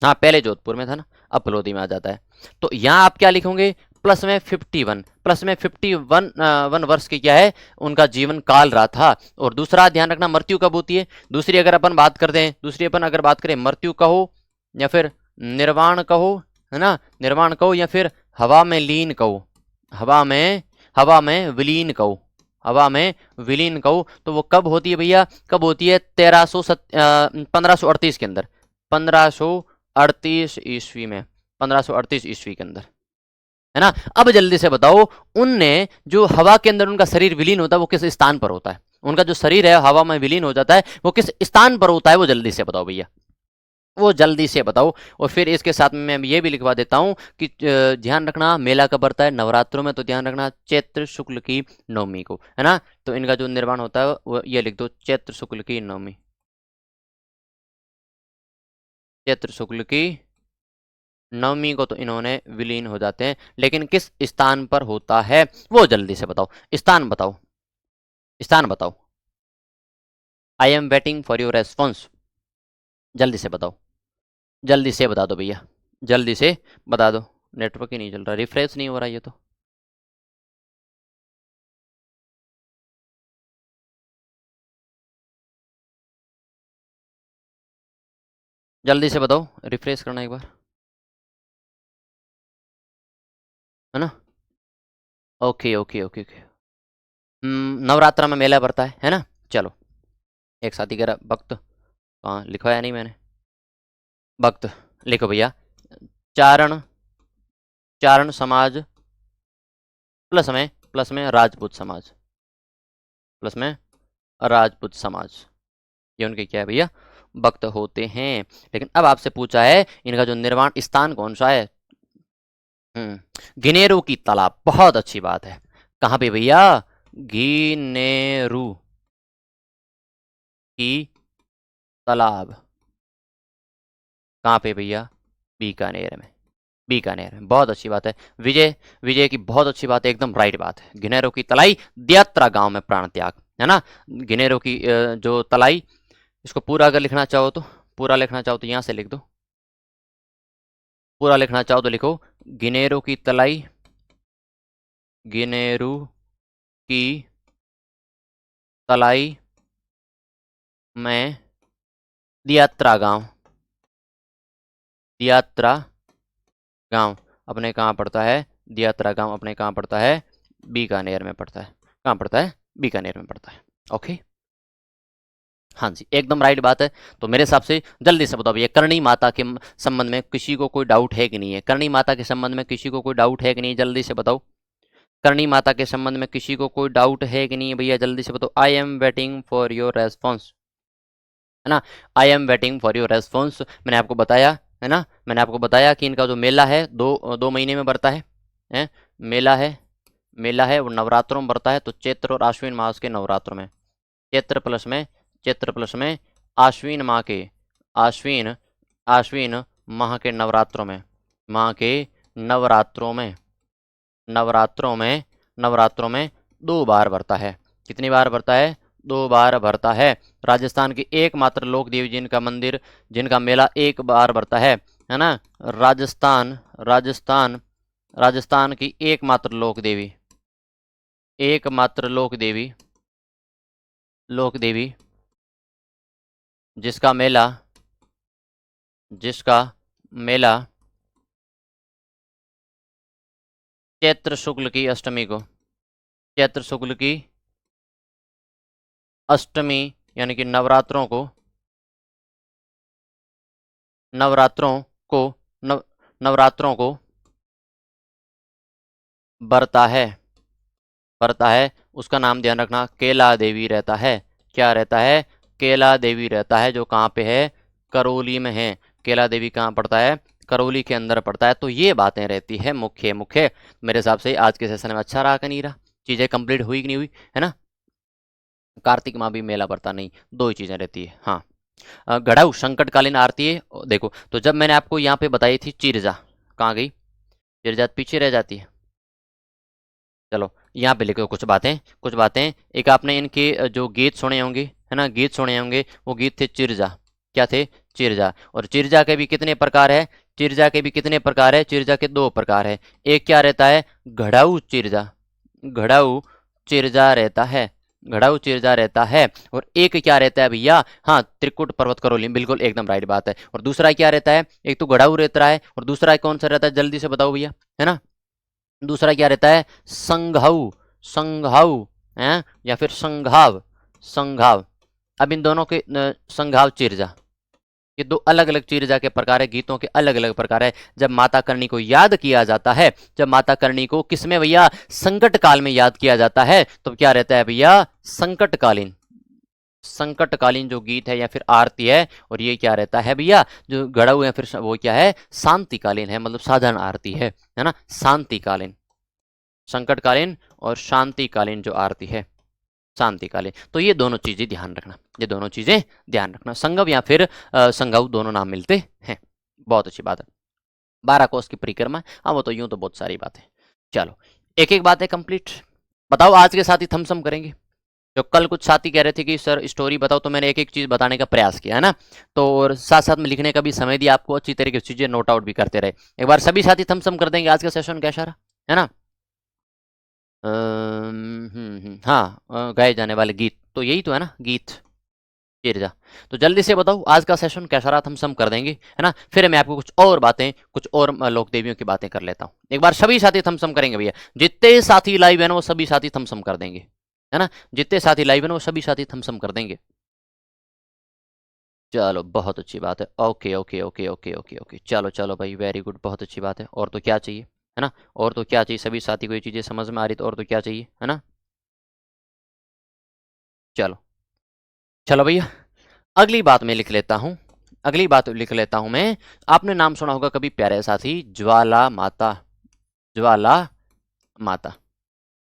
[SPEAKER 1] हाँ पहले जोधपुर में था ना, अब फलोदी में आ जाता है। तो यहाँ आप क्या लिखोगे, प्लस में 51, प्लस में 51 वन वर्ष की क्या है, उनका जीवन काल रहा था। और दूसरा ध्यान रखना मृत्यु कब होती है। दूसरी अगर अपन बात करते हैं, दूसरी अपन अगर बात करें मृत्यु कहो या फिर निर्वाण कहो, है ना, निर्वाण कहो या फिर हवा में लीन कहो, हवा में विलीन कहो, हवा में विलीन कहो, तो वो कब होती है भैया, कब होती है, 1538 के अंदर, 1538 ईस्वी में, 1538 ईस्वी के अंदर, है ना। अब जल्दी से बताओ, उनने जो हवा के अंदर उनका शरीर विलीन होता है वो किस स्थान पर होता है, उनका जो शरीर है हवा में विलीन हो जाता है वो किस स्थान पर होता है, वो जल्दी से बताओ भैया, वो जल्दी से बताओ। और फिर इसके साथ में मैं ये भी लिखवा देता हूं कि ध्यान रखना मेला कब बढ़ता है नवरात्रों में, तो ध्यान रखना चैत्र शुक्ल की नवमी को, है ना। तो इनका जो निर्माण होता है वो ये लिख दो, चैत्र शुक्ल की नवमी, चैत्र शुक्ल की नवमी को तो इन्होंने विलीन हो जाते हैं, लेकिन किस स्थान पर होता है वो जल्दी से बताओ, स्थान बताओ, स्थान बताओ। I am waiting for your response, जल्दी से बताओ, जल्दी से बता दो भैया, जल्दी से बता दो। नेटवर्क ही नहीं चल रहा, रिफ्रेश नहीं हो रहा ये तो। जल्दी से बताओ, रिफ्रेश करना एक बार, है ना। Okay okay okay okay. Navratra में मेला पड़ता है ना। चलो एक साथी कह रहा भक्त, हाँ लिखवाया नहीं मैंने, भक्त लिखो भैया। चारण, चारण समाज प्लस में राजपूत समाज, प्लस में राजपूत समाज, ये उनके क्या है भैया, भक्त होते हैं। लेकिन अब आपसे पूछा है इनका जो निर्माण स्थान कौन सा है। गिनेरू की तालाब, बहुत अच्छी बात है। कहां पे भैया, गिनेरू की तालाब, कहां पे भैया, बीकानेर में, बीकानेर में। बहुत अच्छी बात है विजय, विजय की बहुत अच्छी बात है, एकदम राइट बात है। घिनेरो की तलाई दियात्रा गांव में प्राण त्याग, है ना। घिनेरो की जो तलाई, इसको पूरा अगर लिखना चाहो तो, पूरा लिखना चाहो तो यहां से लिख दो, पूरा लिखना चाहो तो लिखो घिनेरो की तलाई, घिनेरो की तलाई में दियात्रा गांव, दियात्रा गांव अपने कहाँ पड़ता है, दियात्रा गांव अपने कहाँ पड़ता है, बीकानेर में पड़ता है। कहाँ पड़ता है, बीकानेर में पड़ता है। ओके, हाँ जी एकदम राइट बात है। तो मेरे हिसाब से जल्दी से बताओ भैया, करणी माता के संबंध में किसी को कोई डाउट है कि नहीं है, करणी माता के संबंध में किसी को कोई डाउट है कि नहीं, जल्दी से बताओ। करणी माता के संबंध में किसी को कोई डाउट है कि नहीं है भैया, जल्दी से बताओ। I am waiting for your response, है ना। I am waiting for your response. मैंने आपको बताया, है ना, मैंने आपको बताया कि इनका जो मेला है दो महीने में बढ़ता है? मेला है, मेला है वो नवरात्रों में बढ़ता है, तो चैत्र और आश्विन मास के नवरात्रों में, चैत्र प्लस में, चैत्र प्लस में आश्विन माह के, आश्विन, आश्विन माह के नवरात्रों में, माह के नवरात्रों में, नवरात्रों में, नवरात्रों में 2 बार बढ़ता है। कितनी बार बढ़ता है, 2 बार बढ़ता है। राजस्थान की एकमात्र लोक देवी जिनका मंदिर, जिनका मेला 1 बार बढ़ता है ना। राजस्थान, राजस्थान, राजस्थान की एकमात्र लोक देवी, एकमात्र लोक देवी, लोक देवी जिसका मेला, जिसका मेला चैत्र शुक्ल की अष्टमी को, चैत्र शुक्ल की अष्टमी यानी कि नवरात्रों को, नवरात्रों को, नवरात्रों को बरता है, बरता है। उसका नाम ध्यान रखना, केला देवी रहता है। क्या रहता है, केला देवी रहता है, जो कहाँ पे है, करौली में है। केला देवी कहाँ पड़ता है, करौली के अंदर पड़ता है। तो ये बातें रहती है मुख्य मुख्य। मेरे हिसाब से आज के सेशन में अच्छा रहा कि नहीं रहा, चीज़ें कंप्लीट हुई कि नहीं हुई, है ना। कार्तिक माह भी मेला पड़ता नहीं, 2 ही चीज़ें रहती है। हाँ, गढ़ाऊ संकटकालीन आरती है। देखो तो जब मैंने आपको यहाँ पे बताई थी चिरजा, कहाँ गई चिरजा, पीछे रह जाती है। चलो यहाँ पे लिखो कुछ बातें, कुछ बातें। एक आपने इनके जो गीत सुने होंगे, है ना, गीत सुने होंगे, वो गीत थे चिरजा। क्या थे, चिरजा। और चिरजा के भी कितने प्रकार है, चिरजा के भी कितने प्रकार है, चिरजा के 2 प्रकार है। एक क्या रहता है, घड़ाऊ चिरजा, घड़ाऊ चिरजा रहता है, घड़ाऊ चिरजा रहता है। और एक क्या रहता है भैया, हाँ त्रिकुट पर्वत करोली, बिल्कुल एकदम राइट बात है। और दूसरा क्या रहता है, एक तो घड़ाऊ रहता है, और दूसरा कौन सा रहता है, जल्दी से बताओ भैया, है ना। दूसरा क्या रहता है, संघाऊ, संघाऊ है, या फिर संघाव, संघाव। अब इन दोनों के संघाव चिरजा, ये 2 अलग अलग चिरजा के प्रकार है, गीतों के अलग अलग प्रकार है। जब माता करनी को याद किया जाता है, जब माता करनी को किसमें भैया, संकट काल में याद किया जाता है, तो क्या रहता है भैया, संकटकालीन, संकटकालीन जो गीत है या फिर आरती है। और ये क्या रहता है भैया, जो गड़ा हुआ है फिर वो क्या है, शांतिकालीन है, मतलब साधारण आरती है ना, शांतिकालीन, संकटकालीन और शांतिकालीन जो आरती है, शांतिकालीन। तो ये दोनों चीजें ध्यान रखना, ये दोनों चीजें ध्यान रखना। संगव या फिर संगव दोनों नाम मिलते हैं। बहुत अच्छी बात है। 12 कोस की परिक्रमा, हाँ वो तो यूं तो बहुत सारी बात है। चलो एक एक बात है कंप्लीट। बताओ आज के साथ ही थम्सअप करेंगे। जो कल कुछ साथी कह रहे थे कि सर स्टोरी बताओ, तो मैंने एक एक चीज बताने का प्रयास किया, है ना। तो और साथ साथ में लिखने का भी समय दिया आपको, अच्छी तरीके से चीजें नोट आउट भी करते रहे। एक बार सभी साथी थम्सअप कर देंगे, आज का सेशन कैसा रहा, है ना। हाँ गाए जाने वाले गीत तो यही तो है ना, गीत चिरजा। तो जल्दी से बताओ आज का सेशन कैसा रहा, थम्सअप कर देंगे, है ना। फिर मैं आपको कुछ और बातें, कुछ और लोक देवियों की बातें कर लेता हूँ। एक बार सभी साथी थम्सअप करेंगे भैया, जितने साथी लाइव है ना वो सभी साथी थम्सअप कर देंगे, है ना। जितने साथी लाइव है ना वो सभी साथी थम्सअप कर देंगे। चलो बहुत अच्छी बात है। Okay okay okay okay okay okay, चलो चलो भाई वेरी गुड, बहुत अच्छी बात है। और तो क्या चाहिए, है ना, और तो क्या चाहिए, सभी साथी को ये चीज़ें समझ में आ रही तो और तो क्या चाहिए, है ना। चलो चलो भैया, अगली बात मैं लिख लेता हूँ, अगली बात लिख लेता हूँ मैं। आपने नाम सुना होगा कभी प्यारे साथी, ज्वाला माता, ज्वाला माता,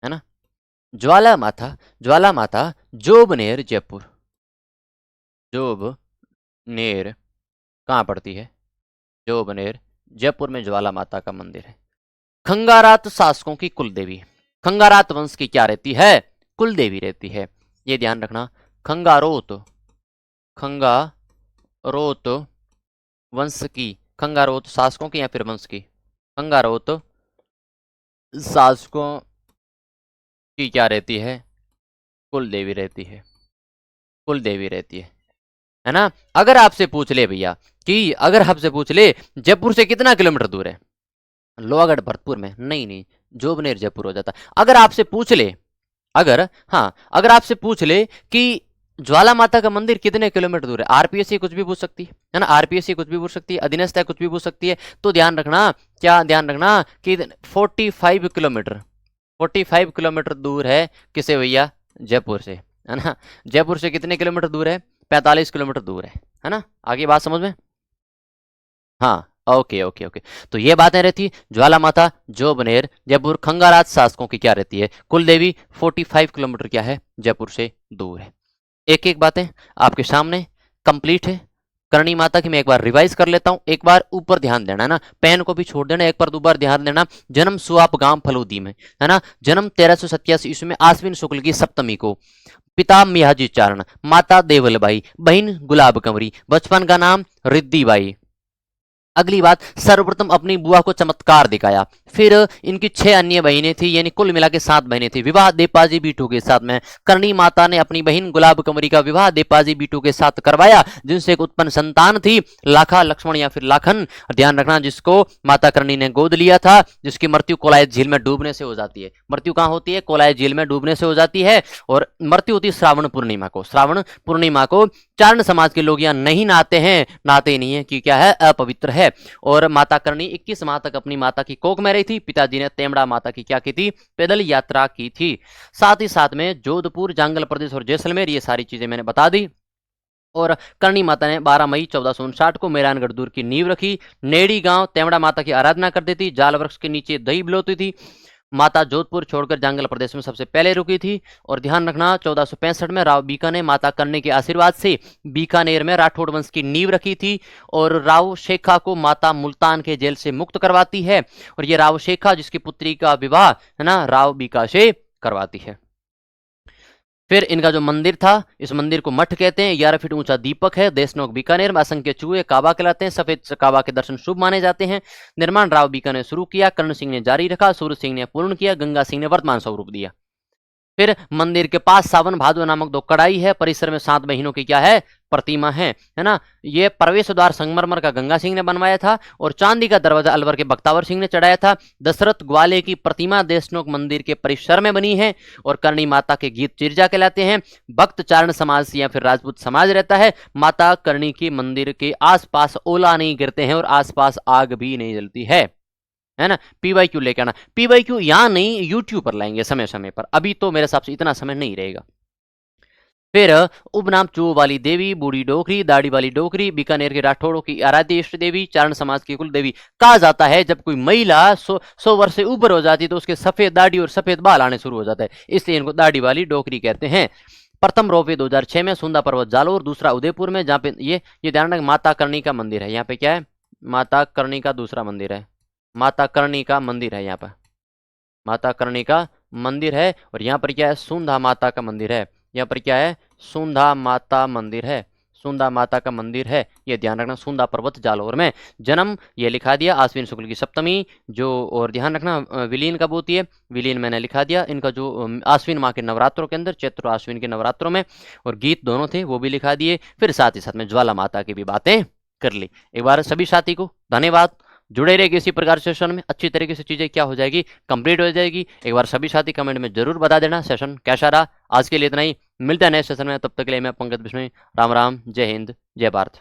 [SPEAKER 1] है ना। ज्वाला माता, ज्वाला माता जोबनेर जयपुर, जोबनेर कहाँ पड़ती है, जोबनेर जयपुर में ज्वाला माता का मंदिर है। खंगारात शासकों की कुल देवी, खंगारात वंश की क्या रहती है? कुल देवी रहती है, ये ध्यान रखना। खंगारोत, खंगारोत वंश की, खंगारोत शासकों की या फिर वंश की, खंगारोत शासकों की क्या रहती है? कुल देवी रहती है, कुल देवी रहती है ना। अगर आपसे पूछ ले भैया कि अगर आपसे पूछ ले जयपुर से कितना किलोमीटर दूर है, लोहागढ़ भरतपुर में, नहीं नहीं, जोबनेर जयपुर हो जाता। अगर आपसे पूछ ले, अगर आपसे पूछ ले कि ज्वाला माता का मंदिर कितने किलोमीटर दूर है, आरपीएससी कुछ भी पूछ सकती है ना, आरपीएससी कुछ भी पूछ सकती है, अधीनस्थ कुछ भी पूछ सकती है, तो ध्यान रखना, क्या ध्यान रखना कि 45 किलोमीटर, 45 किलोमीटर दूर है किसे भैया? जयपुर से, है ना। जयपुर से कितने किलोमीटर दूर है? 45 किलोमीटर दूर है ना। आगे बात समझ में? हाँ, ओके ओके ओके। तो ये बातें रहती, ज्वाला माता, जोबनेर, जयपुर, खंगारात शासकों की क्या रहती है? कुल देवी 45 किलोमीटर क्या है? जयपुर से दूर है। एक एक बातें आपके सामने कंप्लीट है। करणी माता की मैं एक बार रिवाइज कर लेता हूं, एक बार ऊपर ध्यान देना है ना, पेन को भी छोड़ देना, एक बार दोबारा ध्यान देना। जन्म सुआप गांव फलूदी में, है ना। जन्म 1387 ईस्वी में आश्विन शुक्ल की सप्तमी को। पिता मियाजी चारण, माता देवलबाई, बहन गुलाब कंवरी, बचपन का नाम रिद्धी बाई। अगली बात, सर्वप्रथम अपनी बुआ को चमत्कार दिखाया। फिर इनकी 6 अन्य बहनें थी, यानी कुल मिला के 7 बहनें थी। विवाह देपाजी बीटू के साथ में करणी माता ने अपनी बहन गुलाब कंवरी का विवाह देपाजी बीटू के साथ करवाया, जिनसे एक उत्पन्न संतान थी लाखा लक्ष्मण या फिर लाखन, ध्यान रखना, जिसको माता करणी ने गोद लिया था, जिसकी मृत्यु कोलायत झील में डूबने से हो जाती है। मृत्यु कहां होती है? कोलायत झील में डूबने से हो जाती है, और मृत्यु होती है श्रावण पूर्णिमा को। श्रावण पूर्णिमा को चारण समाज के लोग यहाँ नहीं नहाते हैं, नहाते ही नहीं है कि क्या है? अपवित्र है। और माता करणी 21 माह तक अपनी माता की कोख में रही थी। पिताजी ने तेमड़ा माता की क्या की थी? पैदल यात्रा की थी। साथ ही साथ में जोधपुर, जांगल प्रदेश और जैसलमेर, ये सारी चीजें मैंने बता दी। और करणी माता ने 12 मई 1459 को मेहरानगढ़ दूर की नींव रखी। नेड़ी गांव तेमड़ा माता की आराधना करती थी, जाल वृक्ष के नीचे दही बिलोती थी। माता जोधपुर छोड़कर जांगल प्रदेश में सबसे पहले रुकी थी। और ध्यान रखना, 1465 में राव बीका ने माता करणी के आशीर्वाद से बीकानेर में राठौड़ वंश की नींव रखी थी। और राव शेखा को माता मुल्तान के जेल से मुक्त करवाती है, और ये राव शेखा जिसकी पुत्री का विवाह, है ना, राव बीका से करवाती है। फिर इनका जो मंदिर था, इस मंदिर को मठ कहते हैं। 11 फीट ऊंचा दीपक है। देशनोक बीकानेर में असंख्य चूहे काबा कहलाते हैं। सफेद काबा के दर्शन शुभ माने जाते हैं। निर्माण राव बीका ने शुरू किया, कर्ण सिंह ने जारी रखा, सूर्य सिंह ने पूर्ण किया, गंगा सिंह ने वर्तमान स्वरूप दिया। फिर मंदिर के पास सावन भादो नामक 2 कड़ाई है। परिसर में 7 महीनों की क्या है? प्रतिमा है ना। ये प्रवेश द्वार संगमरमर का गंगा सिंह ने बनवाया था, और चांदी का दरवाजा अलवर के बख्तावर सिंह ने चढ़ाया था। दशरथ ग्वाले की प्रतिमा देशनोक मंदिर के परिसर में बनी है। और करणी माता के गीत चिरजा कहलाते हैं। भक्त चारण समाज से या फिर राजपूत समाज रहता है। माता करणी के मंदिर के आसपास ओला नहीं गिरते हैं, और आसपास आग भी नहीं जलती है ना। पीवाईक्यू लेके आना, पीवाईक्यू यहां नहीं, यूट्यूब पर लाएंगे समय समय पर, अभी तो मेरे हिसाब से इतना समय नहीं रहेगा। फिर उपनाम चू वाली देवी, बूढ़ी डोकरी, दाढ़ी वाली डोकरी, बीकानेर के राठौड़ों की आराध्य इष्ट देवी, चारण समाज की कुल देवी। कहा जाता है जब कोई महिला 100 वर्ष से ऊपर हो जाती है तो उसके सफेद दाढ़ी और सफेद बाल आने शुरू हो जाता है, इसलिए इनको दाढ़ी वाली डोकरी कहते हैं। प्रथम रोपवे 2006 में सुंदा पर्वत जालोर, दूसरा उदयपुर में, जहाँ पे ये ध्यान रखना माता करणी का मंदिर है। यहाँ पे क्या है? माता करणी का दूसरा मंदिर है। माता करणी का मंदिर है, यहाँ पर माता करणी का मंदिर है। और यहाँ पर क्या है? सुंधा माता का मंदिर है। यहाँ पर क्या है? सुंधा माता मंदिर है। सुंधा माता का मंदिर है, ये ध्यान रखना। सुंधा पर्वत जालौर में। जन्म ये लिखा दिया आश्विन शुक्ल की सप्तमी जो, और ध्यान रखना विलीन कब होती है? विलीन मैंने लिखा दिया। इनका जो आश्विन माह के नवरात्रों के अंदर, चैत्र आश्विन के नवरात्रों में, और गीत दोनों थे वो भी लिखा दिए। फिर साथ ही साथ में ज्वाला माता की भी बातें कर ली। एक बार सभी साथी को धन्यवाद। जुड़े रहेगी इसी प्रकार सेशन में, अच्छी तरीके से चीजें क्या हो जाएगी? कंप्लीट हो जाएगी। एक बार सभी साथी कमेंट में जरूर बता देना सेशन कैसा रहा। आज के लिए इतना ही, मिलता है नेक्स्ट सेशन में, तब तक के लिए मैं पंकज बिश्नोई, राम राम, जय हिंद, जय भारत।